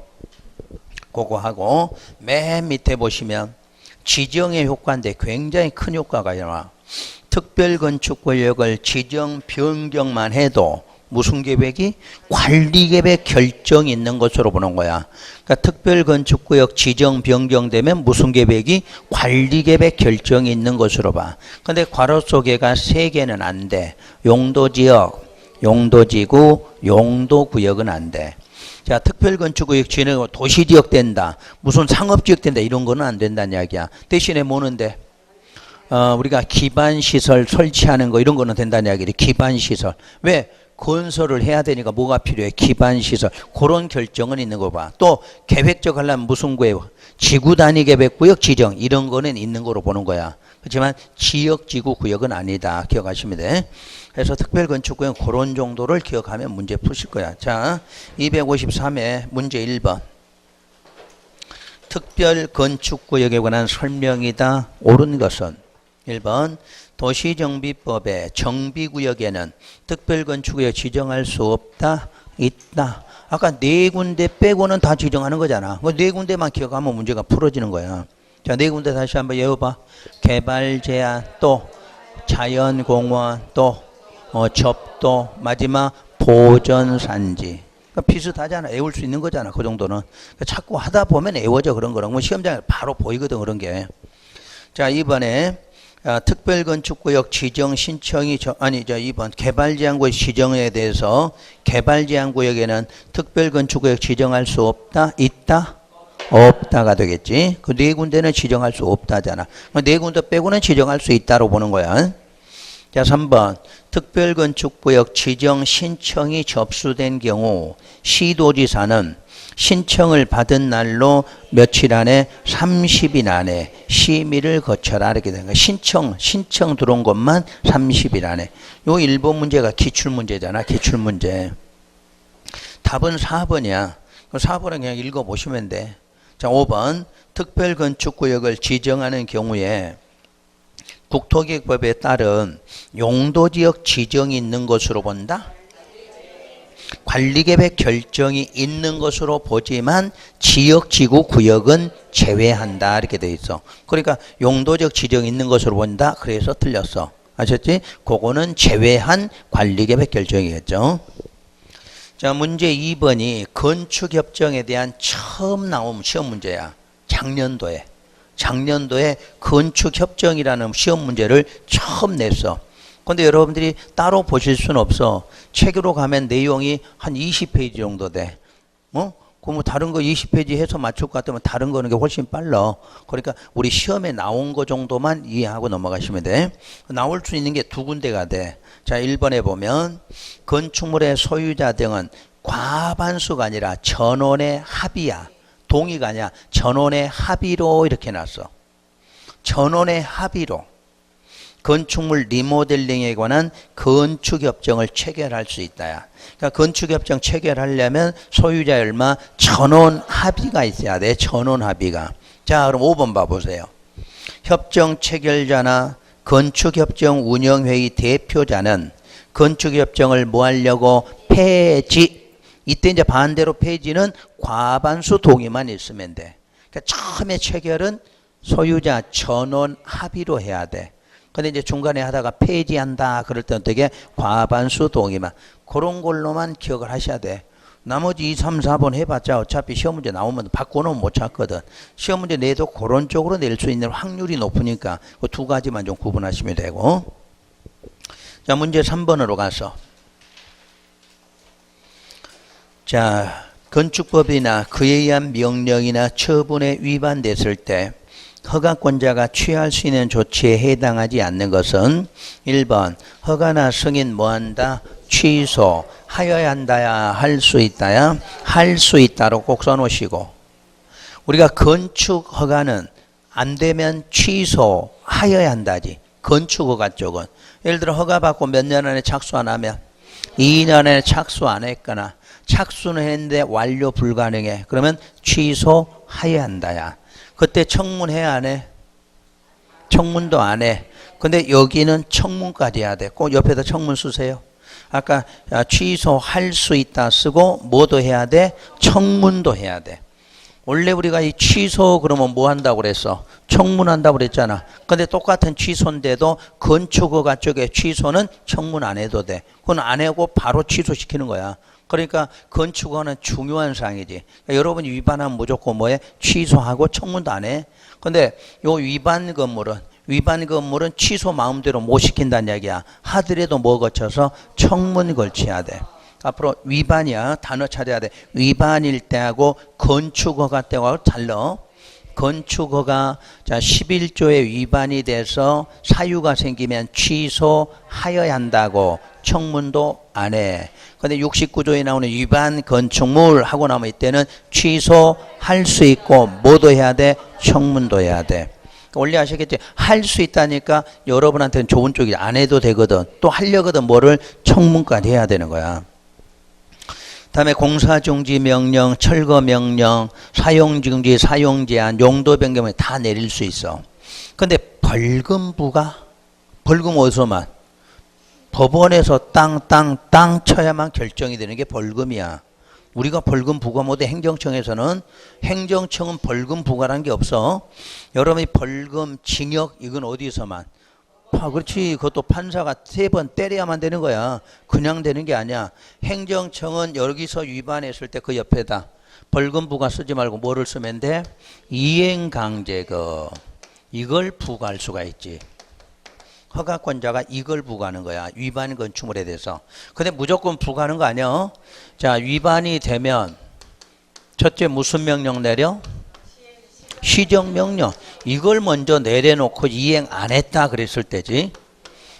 그거 하고 맨 밑에 보시면 지정의 효과인데 굉장히 큰 효과가 나와. 특별건축구역을 지정 변경만 해도 무슨 계획이? 관리계획 결정이 있는 것으로 보는 거야. 그러니까 특별건축구역 지정 변경되면 무슨 계획이? 관리계획 결정이 있는 것으로 봐. 근데 괄호 속에가 3개는 안 돼. 용도지역, 용도지구, 용도구역은 안 돼. 자, 특별건축구역 지정하고 도시지역 된다. 무슨 상업지역 된다. 이런 거는 안 된다는 이야기야. 대신에 뭐는데? 우리가 기반시설 설치하는 거 이런 거는 된다는 이야기지. 기반시설. 왜? 건설을 해야 되니까 뭐가 필요해? 기반시설. 그런 결정은 있는 거 봐. 또 계획적 하려면 무슨 구역? 지구단위 계획구역 지정. 이런 거는 있는 거로 보는 거야. 그렇지만 지역지구 구역은 아니다. 기억하시면 돼. 그래서 특별건축구역은 그런 정도를 기억하면 문제 푸실 거야. 자, 253회 문제 1번. 특별건축구역에 관한 설명이다. 옳은 것은 1번 도시정비법의 정비구역에는 특별건축구역 지정할 수 없다. 있다. 아까 4군데 빼고는 다 지정하는 거잖아. 그 4군데만 기억하면 문제가 풀어지는 거야. 자, 4군데 다시 한번 외워봐. 개발제한, 또 자연공원, 또 접도, 마지막 보전산지. 그러니까 비슷하잖아. 외울 수 있는 거잖아. 그 정도는. 그러니까 자꾸 하다 보면 외워져 그런 거는. 뭐 시험장에 바로 보이거든 그런 게. 자, 이번에 특별건축구역 지정 신청이 2번 개발제한구역 지정에 대해서 개발제한구역에는 특별건축구역 지정할 수 없다? 있다? 없다가 되겠지. 그 네 군데는 지정할 수 없다잖아. 네 군데 빼고는 지정할 수 있다로 보는 거야. 자, 3번 특별건축구역 지정 신청이 접수된 경우 시도지사는 신청을 받은 날로 며칠 안에 30일 안에 심의를 거쳐라 이렇게 되는 거야. 신청 들어온 것만 30일 안에. 요 1번 문제가 기출문제잖아. 기출문제. 답은 4번이야. 4번은 그냥 읽어보시면 돼. 자, 5번 특별건축구역을 지정하는 경우에 국토기획법에 따른 용도지역 지정이 있는 것으로 본다. 관리계획 결정이 있는 것으로 보지만 지역지구 구역은 제외한다 이렇게 돼 있어. 그러니까 용도적 지정이 있는 것으로 본다. 그래서 틀렸어. 아셨지? 그거는 제외한 관리계획 결정이겠죠. 자, 문제 2번이 건축협정에 대한 처음 나온 시험 문제야. 작년도에 건축협정이라는 시험 문제를 처음 냈어. 근데 여러분들이 따로 보실 수는 없어. 책으로 가면 내용이 한 20페이지 정도 돼. 그럼 다른 거 20페이지 해서 맞출 것 같으면 다른 거는 게 훨씬 빨라. 그러니까 우리 시험에 나온 거 정도만 이해하고 넘어가시면 돼. 나올 수 있는 게 두 군데가 돼. 자, 1번에 보면 건축물의 소유자 등은 과반수가 아니라 전원의 합의야. 동의가 아니야. 전원의 합의로 이렇게 놨어. 전원의 합의로. 건축물 리모델링에 관한 건축협정을 체결할 수 있다야. 그러니까 건축협정 체결하려면 소유자의 얼마? 전원 합의가 있어야 돼. 전원 합의가. 자, 그럼 5번 봐보세요. 협정 체결자나 건축협정 운영회의 대표자는 건축협정을 뭐 하려고? 폐지. 이때 이제 반대로 폐지는 과반수 동의만 있으면 돼. 그러니까 처음에 체결은 소유자 전원 합의로 해야 돼. 근데 이제 중간에 하다가 폐지한다 그럴 때 어떻게? 과반수 동의만. 그런 걸로만 기억을 하셔야 돼. 나머지 2, 3, 4번 해봤자 어차피 시험 문제 나오면 바꿔놓으면 못 찾거든. 시험 문제 내도 그런 쪽으로 낼 수 있는 확률이 높으니까 그 두 가지만 좀 구분하시면 되고. 자, 문제 3번으로 가서. 자, 건축법이나 그에 의한 명령이나 처분에 위반됐을 때 허가권자가 취할 수 있는 조치에 해당하지 않는 것은 1번 허가나 승인 뭐한다? 취소하여야 한다야 할 수 있다야? 할 수 있다로 꼭 써놓으시고, 우리가 건축 허가는 안 되면 취소하여야 한다지. 건축 허가 쪽은 예를 들어 허가 받고 몇 년 안에 착수 안 하면 2년 안에 착수 안 했거나 착수는 했는데 완료 불가능해. 그러면 취소하여야 한다야. 그때 청문해야 안 해? 청문도 안 해. 근데 여기는 청문까지 해야 돼. 꼭 옆에다 청문 쓰세요. 아까 취소할 수 있다 쓰고 뭐도 해야 돼? 청문도 해야 돼. 원래 우리가 이 취소 그러면 뭐 한다고 그랬어? 청문한다고 그랬잖아. 근데 똑같은 취소인데도 건축허가 쪽에 취소는 청문 안 해도 돼. 그건 안 하고 바로 취소시키는 거야. 그러니까 건축허는 중요한 사항이지. 그러니까 여러분이 위반하면 무조건 뭐해? 취소하고 청문도 안 해. 근데 요 위반 건물은 취소 마음대로 못 시킨다는 얘기야. 하더라도 뭐 거쳐서 청문 걸쳐야 돼. 앞으로 위반이야. 단어 찾아야 돼. 위반일 때하고 건축허가 때하고 달라. 건축허가 11조에 위반이 돼서 사유가 생기면 취소하여야 한다고. 청문도 안 해. 근데 69조에 나오는 위반 건축물 하고 나면 이때는 취소할 수 있고 뭐도 해야 돼? 청문도 해야 돼. 원래 아시겠지? 할 수 있다니까 여러분한테는 좋은 쪽이 안 해도 되거든. 또 하려거든 뭐를? 청문까지 해야 되는 거야. 다음에 공사중지 명령, 철거 명령, 사용중지, 사용제한, 용도 변경을 다 내릴 수 있어. 근데 벌금 어디서만? 법원에서 땅 쳐야만 결정이 되는 게 벌금이야. 우리가 벌금 부과 못해. 행정청은 벌금 부과라는 게 없어. 여러분이 벌금, 징역 이건 어디서만? 그렇지. 그것도 판사가 3번 때려야만 되는 거야. 그냥 되는 게 아니야. 행정청은 여기서 위반했을 때 그 옆에다 벌금 부과 쓰지 말고 뭐를 쓰면 돼? 이행강제금. 이걸 부과할 수가 있지. 허가권자가 이걸 부과하는 거야. 위반 건축물에 대해서. 근데 무조건 부과하는 거 아니야. 자, 위반이 되면 첫째 무슨 명령 내려? 시정명령. 이걸 먼저 내려놓고 이행 안 했다 그랬을 때지.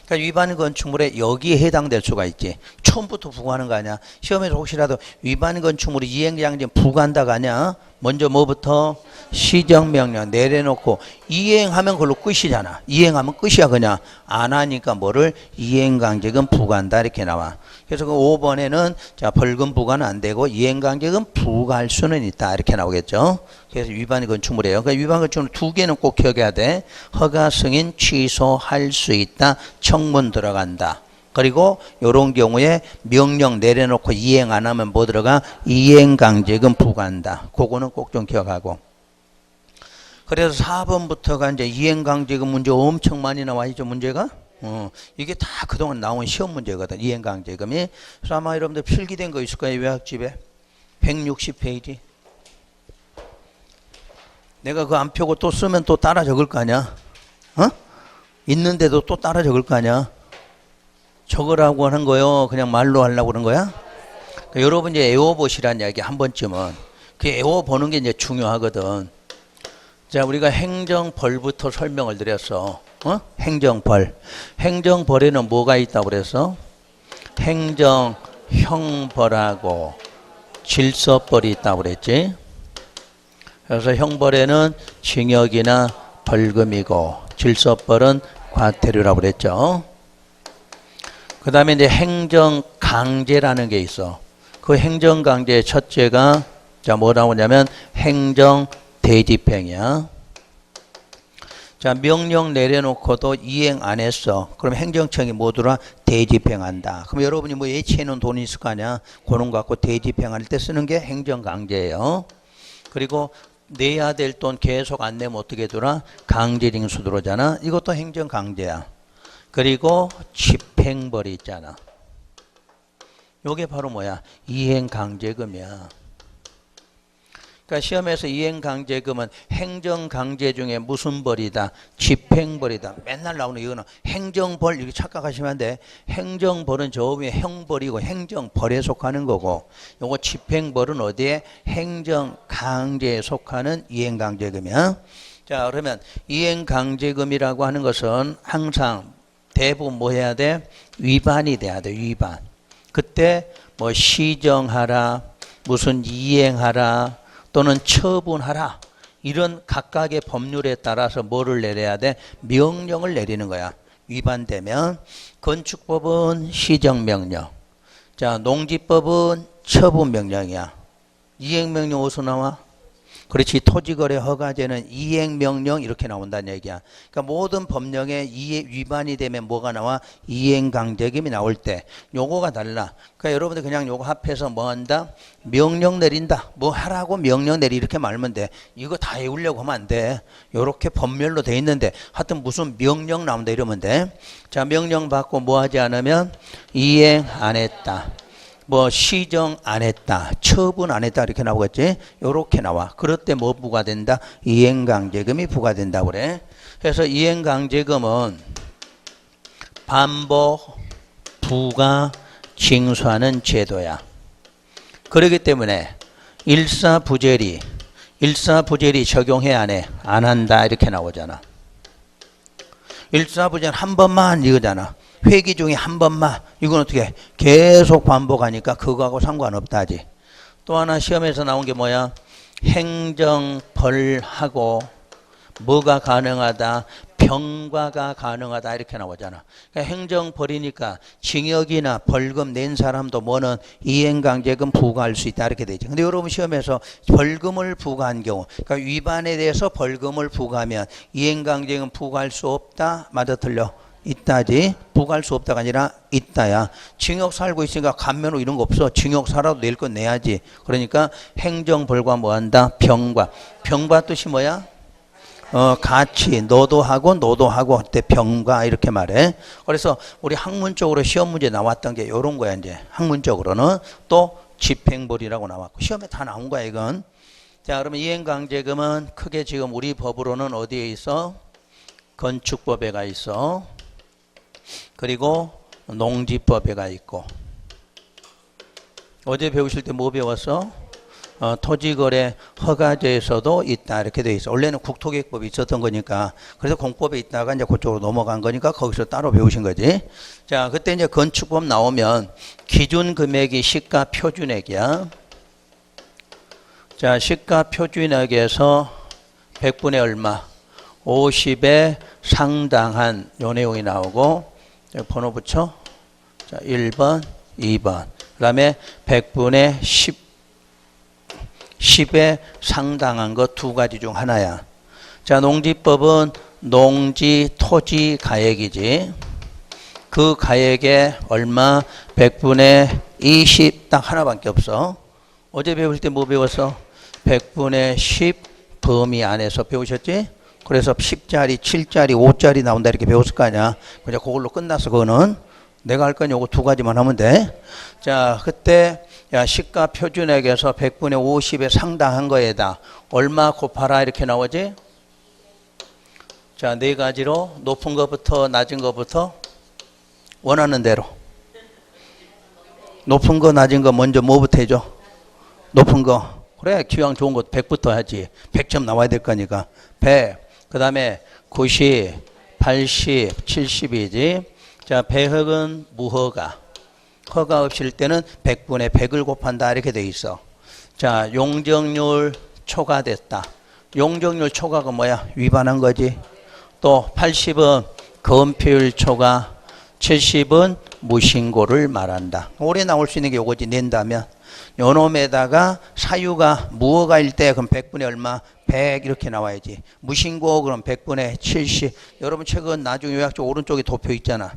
그러니까 위반 건축물에 여기에 해당될 수가 있지. 처음부터 부과하는 거 아니야. 시험에서 혹시라도 위반 건축물이 이행장점 부과한다가 아니야. 먼저 뭐부터? 시정명령 내려놓고 이행하면 그걸로 끝이잖아. 이행하면 끝이야. 그냥 안 하니까 뭐를? 이행강제금 부과한다 이렇게 나와. 그래서 그 5번에는 자 벌금 부과는 안 되고 이행강제금 부과할 수는 있다 이렇게 나오겠죠. 그래서 위반 건축물이에요. 그러니까 위반 건축물 두 개는 꼭 기억해야 돼. 허가 승인 취소할 수 있다. 청문 들어간다. 그리고 이런 경우에 명령 내려놓고 이행 안 하면 뭐 들어가? 이행강제금 부과한다. 그거는 꼭 좀 기억하고. 그래서 4번부터가 이제 이행강제금 문제 엄청 많이 나와 있죠, 문제가. 이게 다 그동안 나온 시험 문제거든, 이행강제금이. 그래서 아마 여러분들 필기된 거 있을 거예요, 요약집에. 160페이지. 내가 그거 안 펴고 또 쓰면 또 따라 적을 거 아니야? 있는데도 또 따라 적을 거 아니야? 적으라고 하는 거요? 그냥 말로 하려고 그런 거야? 그러니까 여러분 이제 애워보시라는 이야기 한 번쯤은. 그 애워보는 게 이제 중요하거든. 자, 우리가 행정벌부터 설명을 드렸어. 행정벌. 행정벌에는 뭐가 있다고 그랬어? 행정형벌하고 질서벌이 있다고 그랬지. 그래서 형벌에는 징역이나 벌금이고 질서벌은 과태료라고 그랬죠. 그 다음에 이제 행정강제라는 게 있어. 그 행정강제의 첫째가 자, 뭐 나오냐면 행정대집행이야. 자, 명령 내려놓고도 이행 안 했어. 그럼 행정청이 뭐더라? 대집행한다. 그럼 여러분이 뭐 예치해 놓은 돈이 있을 거 아니야? 그런 거 갖고 대집행할 때 쓰는 게 행정강제예요. 그리고 내야 될 돈 계속 안 내면 어떻게 되더라? 강제징수 들어오잖아. 이것도 행정강제야. 그리고 집행벌이 있잖아. 요게 바로 뭐야? 이행강제금이야. 그러니까 시험에서 이행강제금은 행정강제 중에 무슨 벌이다? 집행벌이다. 맨날 나오는 이거는 행정벌 이렇게 착각하시면 안 돼. 행정벌은 저 위에 형벌이고 행정벌에 속하는 거고 요거 집행벌은 어디에? 행정강제에 속하는 이행강제금이야. 자, 그러면 이행강제금이라고 하는 것은 항상 대부분 뭐 해야 돼? 위반이 돼야 돼. 위반. 그때 뭐 시정하라, 무슨 이행하라, 또는 처분하라. 이런 각각의 법률에 따라서 뭐를 내려야 돼? 명령을 내리는 거야. 위반되면. 건축법은 시정명령. 자, 농지법은 처분명령이야. 이행명령 어디서 나와? 그렇지. 토지거래 허가제는 이행명령 이렇게 나온다는 얘기야. 그러니까 모든 법령에 위반이 되면 뭐가 나와? 이행강제금이 나올 때 요거가 달라. 그러니까 여러분들 그냥 요거 합해서 뭐 한다? 명령 내린다. 뭐 하라고 명령 내리 이렇게 말하면 돼. 이거 다 외우려고 하면 안 돼. 요렇게 법멸로 돼 있는데 하여튼 무슨 명령 나온다 이러면 돼. 자, 명령 받고 뭐 하지 않으면 이행 안 했다. 뭐 시정 안 했다, 처분 안 했다 이렇게 나오겠지. 요렇게 나와. 그럴 때 뭐 부과된다? 이행강제금이 부과된다 그래. 그래서 이행강제금은 반복 부과 징수하는 제도야. 그렇기 때문에 일사부재리 적용해 안 해? 안 한다 이렇게 나오잖아. 일사부재는 한 번만 이거잖아. 회기 중에 한 번만. 이건 어떻게 계속 반복하니까 그거하고 상관없다 하지. 또 하나 시험에서 나온 게 뭐야? 행정벌하고 뭐가 가능하다? 병과가 가능하다 이렇게 나오잖아. 그러니까 행정벌이니까 징역이나 벌금 낸 사람도 뭐는 이행강제금 부과할 수 있다 이렇게 되죠. 근데 여러분 시험에서 벌금을 부과한 경우, 그러니까 위반에 대해서 벌금을 부과하면 이행강제금 부과할 수 없다? 맞아 틀려? 있다지. 부과할 수 없다가 아니라 있다야. 징역 살고 있으니까 감면후 이런 거 없어. 징역 살아도 낼 건 내야지. 그러니까 행정벌과 뭐 한다? 병과. 병과 뜻이 뭐야? 같이 너도 하고 그때 병과 이렇게 말해. 그래서 우리 학문적으로 시험 문제 나왔던 게 이런 거야. 이제 학문적으로는 또 집행벌이라고 나왔고 시험에 다 나온 거야 이건. 자, 그러면 이행강제금은 크게 지금 우리 법으로는 어디에 있어? 건축법에가 있어. 그리고 농지법에가 있고. 어제 배우실 때 뭐 배웠어? 토지거래 허가제에서도 있다 이렇게 돼 있어. 원래는 국토계획법이 있었던 거니까 그래서 공법에 있다가 이제 그쪽으로 넘어간 거니까 거기서 따로 배우신 거지. 자, 그때 이제 건축법 나오면 기준 금액이 시가 표준액이야. 자, 시가 표준액에서 100분의 얼마 50에 상당한 요 내용이 나오고 번호 붙여. 자, 1번 2번 그 다음에 100분의 10에 상당한 것 두 가지 중 하나야. 자, 농지법은 농지 토지 가액이지. 그 가액에 얼마 100분의 20 딱 하나밖에 없어. 어제 배울 때 뭐 배웠어? 100분의 10 범위 안에서 배우셨지? 그래서 10짜리, 7짜리, 5짜리 나온다 이렇게 배웠을 거 아니야. 그냥 그걸로 끝났어. 그거는 내가 할 건 요거 두 가지만 하면 돼. 자, 그때 야, 시가 표준액에서 100분의 50에 상당한 거에다 얼마 곱하라 이렇게 나오지? 자, 네 가지로 높은 것부터 낮은 것부터 원하는 대로. 높은 거 낮은 거 먼저 뭐부터 해줘? 높은 거. 그래, 기왕 좋은 거 100부터 하지. 100점 나와야 될 거니까. 100. 그 다음에 90, 80, 70이지. 자, 배허은 무허가. 허가 없을 때는 100분의 100을 곱한다 이렇게 돼 있어. 자, 용적률 초과됐다. 용적률 초과가 뭐야? 위반한 거지. 또 80은 건폐율 초과, 70은 무신고를 말한다. 올해 나올 수 있는 게 요거지. 낸다면 요놈에다가 사유가 무허가일 때 그럼 100분의 얼마? 100 이렇게 나와야지. 무신고 그럼 100분의 70. 여러분 책은 나중에 요약적 오른쪽에 도표 있잖아.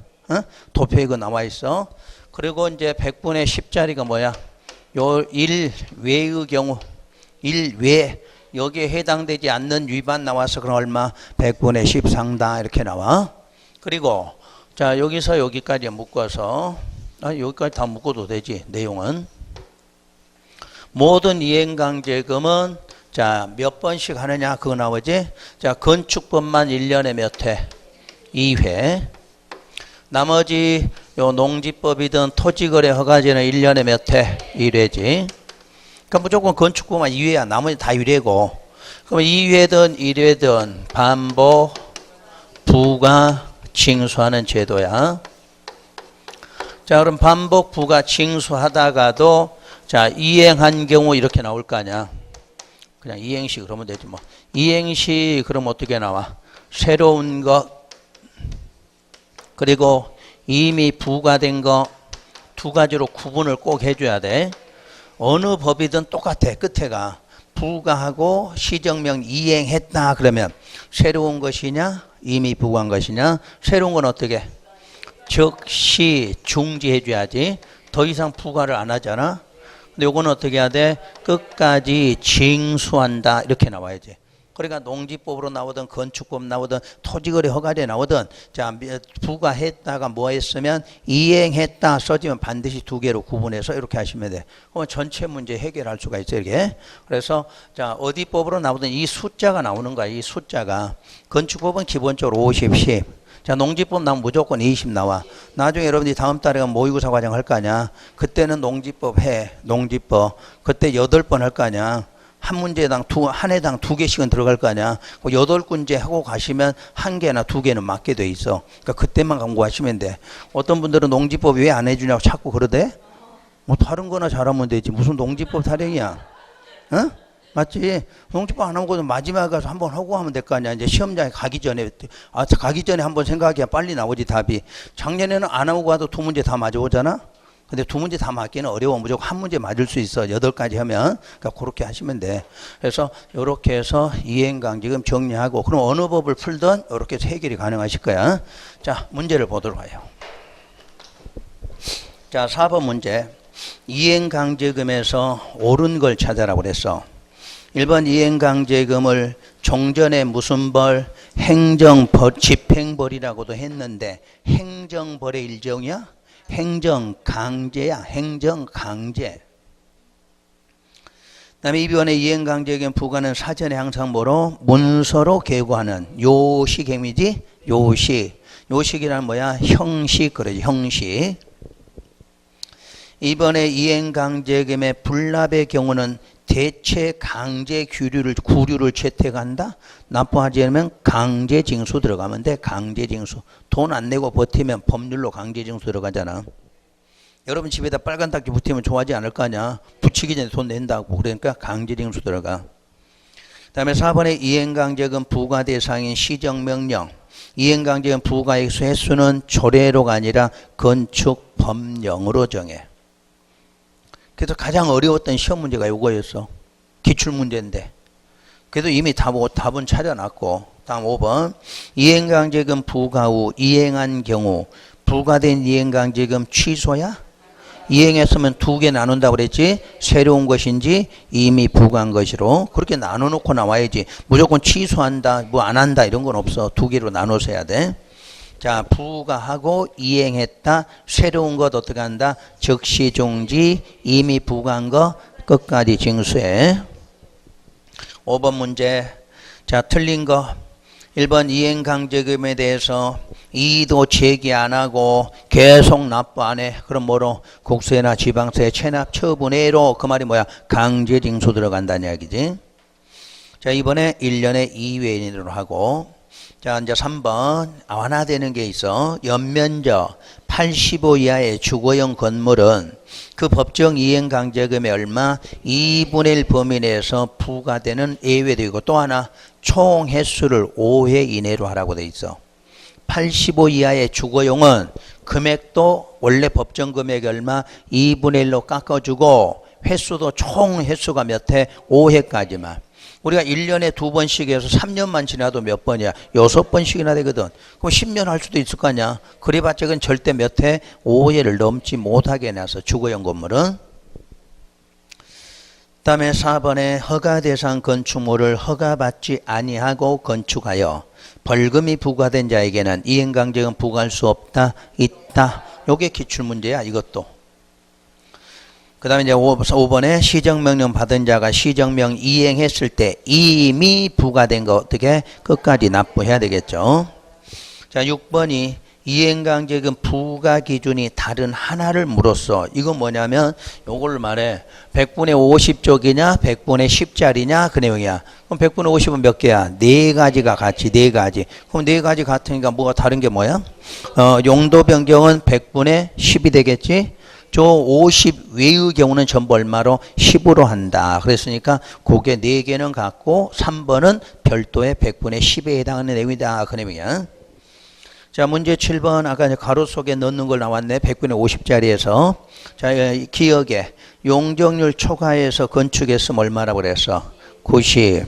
도표에 그 나와 있어. 그리고 이제 100분의 10짜리가 뭐야? 요 1외의 경우 1외 여기에 해당되지 않는 위반 나와서 그럼 얼마? 100분의 10 상당 이렇게 나와. 그리고 자, 여기서 여기까지 묶어서 여기까지 다 묶어도 되지. 내용은 모든 이행강제금은 자, 몇 번씩 하느냐 그거 나오지. 자, 건축법만 1년에 몇 회? 2회. 나머지 요 농지법이든 토지거래 허가제는 1년에 몇 회? 1회지. 그러니까 무조건 건축법만 2회야. 나머지 다 1회고. 그럼 2회든 1회든 반복, 부과, 징수하는 제도야. 자, 그럼 반복, 부과, 징수하다가도 자, 이행한 경우 이렇게 나올 거 아니야. 그냥 이행시 그러면 되지 뭐. 이행시 그럼 어떻게 나와? 새로운 것 그리고 이미 부과된 거 두 가지로 구분을 꼭 해줘야 돼. 어느 법이든 똑같아. 끝에가 부과하고 시정명 이행했다 그러면 새로운 것이냐 이미 부과한 것이냐. 새로운 건 어떻게? 즉시 중지해줘야지. 더 이상 부과를 안 하잖아. 근데 요거는 어떻게 해야 돼? 끝까지 징수한다 이렇게 나와야지. 그러니까 농지법으로 나오든 건축법 나오든 토지거래 허가제 나오든 자, 부과했다가 뭐 했으면 이행했다 써지면 반드시 두 개로 구분해서 이렇게 하시면 돼. 그러면 전체 문제 해결할 수가 있어요. 이렇게. 그래서 자, 어디 법으로 나오든 이 숫자가 나오는 거야. 이 숫자가. 건축법은 기본적으로 50, 10. 자, 농지법 나오면 무조건 20 나와. 나중에 여러분들이 다음 달에 모의고사 과정 할 거 아니야. 그때는 농지법 해. 농지법. 그때 8번 할 거 아니야. 한 문제당 한 해당 2개씩은 들어갈 거 아니야. 8군제 하고 가시면 1개나 2개는 맞게 돼 있어. 그러니까 그때만 공부하시면 돼. 어떤 분들은 농지법 왜 안 해주냐고 자꾸 그러대? 뭐 다른 거나 잘하면 되지. 무슨 농지법 타령이야. 어? 맞지? 농지법 안 하고 마지막에 가서 한번 하고 하면 될 거 아니야. 이제 시험장에 가기 전에 가기 전에 한번 생각해야 빨리 나오지 답이. 작년에는 안 하고 가도 2문제 다 맞아오잖아. 근데 2문제 다 맞기는 어려워. 무조건 한 문제 맞을 수 있어. 8가지 하면. 그러니까 그렇게 하시면 돼. 그래서 이렇게 해서 이행강제금 정리하고 그럼 어느 법을 풀든 이렇게 해서 해결이 가능하실 거야. 자, 문제를 보도록 해요. 자, 4번 문제. 이행강제금에서 옳은 걸 찾아라고 그랬어. 1번 이행강제금을 종전에 무슨 벌? 행정벌, 집행벌이라고도 했는데 행정벌의 일종이야? 행정강제야. 행정강제. 그 다음에 이번에 이행강제금 부과는 사전에 항상 뭐로? 문서로 계고하는 요식행위지? 요식. 요식이란 뭐야? 형식 그러지. 형식. 이번에 이행강제금의 불납의 경우는 대체 강제 구류를 채택한다? 납부하지 않으면 강제징수 들어가면 돼. 강제징수. 돈 안 내고 버티면 법률로 강제징수 들어가잖아. 여러분 집에다 빨간 딱지 붙이면 좋아하지 않을 거 아니야. 붙이기 전에 돈 낸다고. 그러니까 강제징수 들어가. 그 다음에 4번에 이행강제금 부과 대상인 시정명령. 이행강제금 부과 액수 횟수는 조례로가 아니라 건축법령으로 정해. 그래서 가장 어려웠던 시험 문제가 이거였어. 기출문제인데. 그래도 이미 답은 찾아놨고. 다음 5번. 이행강제금 부과 후 이행한 경우 부과된 이행강제금 취소야? 이행했으면 두 개 나눈다고 그랬지. 새로운 것인지 이미 부과한 것으로. 그렇게 나눠놓고 나와야지. 무조건 취소한다, 뭐 안 한다 이런 건 없어. 두 개로 나눠서 해야 돼. 자, 부과하고 이행했다. 새로운 것 어떻게 한다? 즉시 중지. 이미 부과한 거 끝까지 징수해. 5번 문제. 자, 틀린 거. 1번 이행강제금에 대해서 이의도 제기 안 하고 계속 납부 안 해. 그럼 뭐로? 국세나 지방세 체납 처분해로. 그 말이 뭐야? 강제징수 들어간다는 이야기지. 자, 이번에 1년에 2회인으로 하고. 자, 이제 3번 완화되는 게 있어. 연면적 85 이하의 주거용 건물은 그 법정 이행강제금의 얼마? 2분의 1 범위 내에서 부과되는 예외되고, 또 하나 총 횟수를 5회 이내로 하라고 돼 있어. 85 이하의 주거용은 금액도 원래 법정 금액이 얼마? 2분의 1로 깎아주고, 횟수도 총 횟수가 몇 회? 5회까지만. 우리가 1년에 2번씩 해서 3년만 지나도 몇 번이야? 6번씩이나 되거든. 그럼 10년 할 수도 있을 거 아니야? 그래봤자 그건 절대 몇 회? 5회를 넘지 못하게 해놔서 주거용 건물은. 그 다음에 4번에 허가 대상 건축물을 허가받지 아니하고 건축하여 벌금이 부과된 자에게는 이행강제금 부과할 수 없다? 있다? 요게 기출문제야 이것도. 그 다음에 이제 5번에 시정명령 받은 자가 시정명 이행했을 때 이미 부과된 거 어떻게? 끝까지 납부해야 되겠죠. 자, 6번이 이행강제금 부과 기준이 다른 하나를 물었어. 이건 뭐냐면 요걸 말해. 100분의 50쪽이냐 100분의 10짜리냐 그 내용이야. 그럼 100분의 50은 몇 개야? 네 가지가 같이 네 가지. 그럼 네 가지 같으니까 뭐가 다른 게 뭐야? 용도 변경은 100분의 10이 되겠지. 저 50 외의 경우는 전부 얼마로? 10으로 한다. 그랬으니까 그게 4개는 같고 3번은 별도의 100분의 10에 해당하는 내용이다. 그 내용이야. 자, 문제 7번 아까 가로 속에 넣는 걸 나왔네. 100분의 50짜리에서. 자, 기억에 용적률 초과해서 건축했으면 얼마라고 그랬어? 90.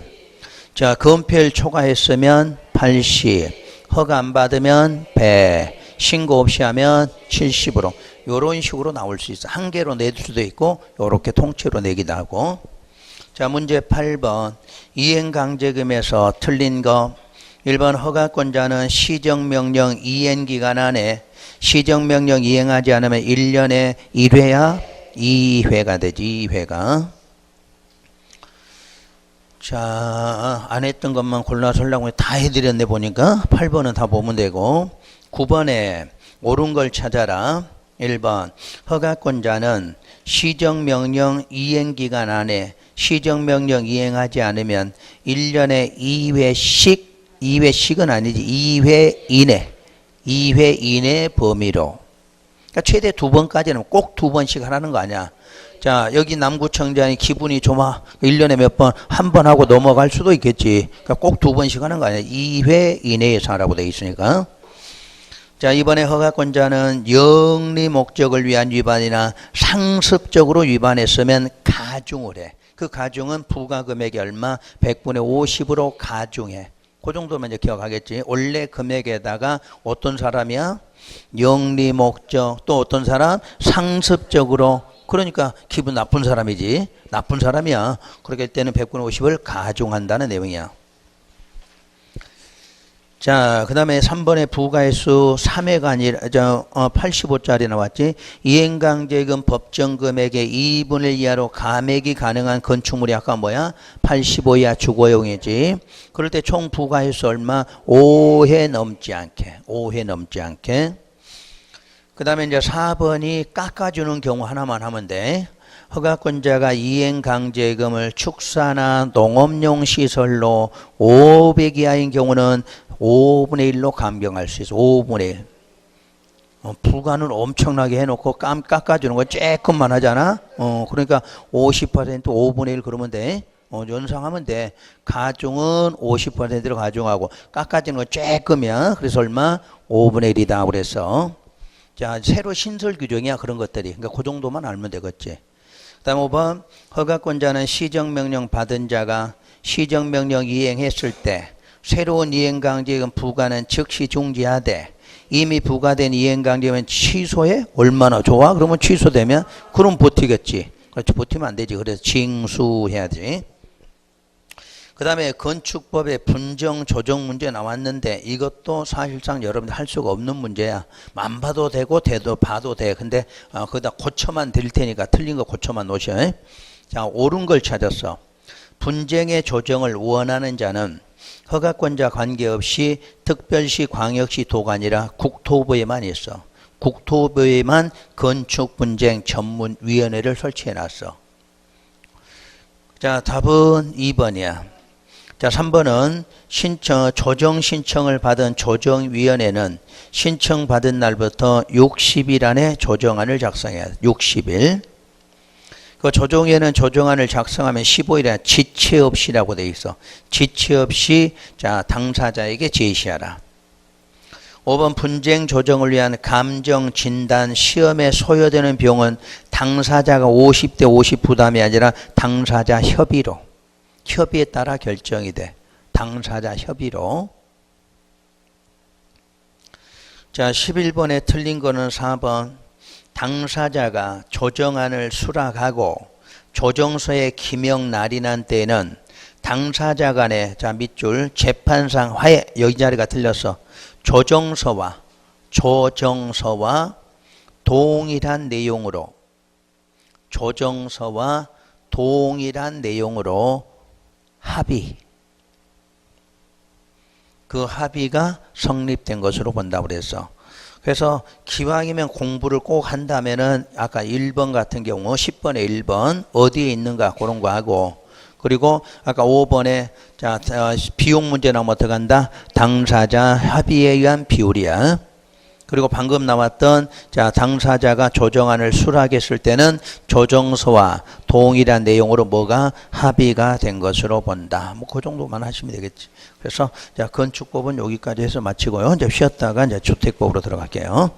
자, 건폐율 초과했으면 80. 허가 안 받으면 100. 신고 없이 하면 70으로. 요런 식으로 나올 수 있어. 한 개로 낼 수도 있고 요렇게 통째로 내기도 하고. 자, 문제 8번 이행강제금에서 틀린 거. 1번 허가권자는 시정명령 이행기간 안에 시정명령 이행하지 않으면 1년에 1회야 2회가 되지. 2회가. 자, 안 했던 것만 골라서 하려고 다 해드렸네 보니까. 8번은 다 보면 되고. 9번에 옳은 걸 찾아라. 1번 허가권자는 시정명령 이행기간 안에 시정명령 이행하지 않으면 1년에 2회씩은 아니지 2회 이내 범위로. 그러니까 최대 2번까지는 꼭 2번씩 하라는 거 아니야. 자, 여기 남구청장이 기분이 좋아 1년에 몇 번 한 번 하고 넘어갈 수도 있겠지. 그러니까 꼭 2번씩 하는 거 아니야. 2회 이내에서 하라고 돼 있으니까. 자, 이번에 허가권자는 영리 목적을 위한 위반이나 상습적으로 위반했으면 가중을 해. 그 가중은 부과 금액이 얼마? 100분의 50으로 가중해. 그 정도면 이제 기억하겠지. 원래 금액에다가 어떤 사람이야? 영리 목적. 또 어떤 사람? 상습적으로. 그러니까 기분 나쁜 사람이지. 나쁜 사람이야. 그렇게 할 때는 100분의 50을 가중한다는 내용이야. 자, 그 다음에 3번에 부가액수 3회가 아니라, 85짜리 나왔지. 이행강제금 법정금액의 2분의 1 이하로 감액이 가능한 건축물이 아까 뭐야? 85 이하 주거용이지. 그럴 때 총 부가액수 얼마? 5회 넘지 않게. 5회 넘지 않게. 그 다음에 이제 4번이 깎아주는 경우 하나만 하면 돼. 허가권자가 이행강제금을 축사나 농업용 시설로 500 이하인 경우는 5분의 1로 감경할 수 있어. 5분의 1. 부가는 엄청나게 해놓고 깎아주는 거 조금만 하잖아. 그러니까 50% 5분의 1 그러면 돼. 연상하면 돼. 가중은 50%로 가중하고 깎아주는 거 조금이야. 그래서 얼마? 5분의 1이다 그랬어. 자, 새로 신설 규정이야 그런 것들이. 그러니까 그 정도만 알면 되겠지. 그 다음 5번 허가권자는 시정명령 받은 자가 시정명령 이행했을 때 새로운 이행강제금 부과는 즉시 중지하되 이미 부과된 이행강제금은 취소해? 얼마나 좋아? 그러면 취소되면 그럼 버티겠지. 그렇지, 버티면 안 되지. 그래서 징수해야지. 그 다음에 건축법의 분정 조정 문제 나왔는데 이것도 사실상 여러분들 할 수가 없는 문제야. 만 봐도 되고 돼도 봐도 돼. 근데 거기다 고쳐만 드릴 테니까 틀린 거 고쳐만 놓으셔. 자, 옳은 걸 찾았어. 분쟁의 조정을 원하는 자는 허가권자 관계없이 특별시, 광역시, 도가 아니라 국토부에만 있어. 국토부에만 건축분쟁 전문위원회를 설치해놨어. 자, 답은 2번이야. 자, 3번은 조정 신청을 받은 조정위원회는 신청받은 날부터 60일 안에 조정안을 작성해야 돼. 60일. 그 조정위원회는 조정안을 작성하면 15일에 지체 없이라고 돼 있어. 지체 없이 자, 당사자에게 제시하라. 5번 분쟁 조정을 위한 감정 진단 시험에 소요되는 비용은 당사자가 50대 50 부담이 아니라 당사자 협의로. 협의에 따라 결정이 돼. 당사자 협의로. 자, 11번에 틀린 거는 4번. 당사자가 조정안을 수락하고 조정서에 기명 날인한 때에는 당사자 간에 자, 밑줄 재판상 화해. 여기 자리가 틀렸어. 조정서와 동일한 내용으로 합의. 그 합의가 성립된 것으로 본다고 그랬어. 그래서 기왕이면 공부를 꼭 한다면은 아까 1번 같은 경우 10번에 1번 어디에 있는가 그런 거 하고, 그리고 아까 5번에 자, 비용 문제 나오면 어떻게 한다? 당사자 합의에 의한 비율이야. 그리고 방금 나왔던 자, 당사자가 조정안을 수락했을 때는 조정서와 동일한 내용으로 뭐가 합의가 된 것으로 본다. 뭐 그 정도만 하시면 되겠지. 그래서 자, 건축법은 여기까지 해서 마치고요. 이제 쉬었다가 이제 주택법으로 들어갈게요.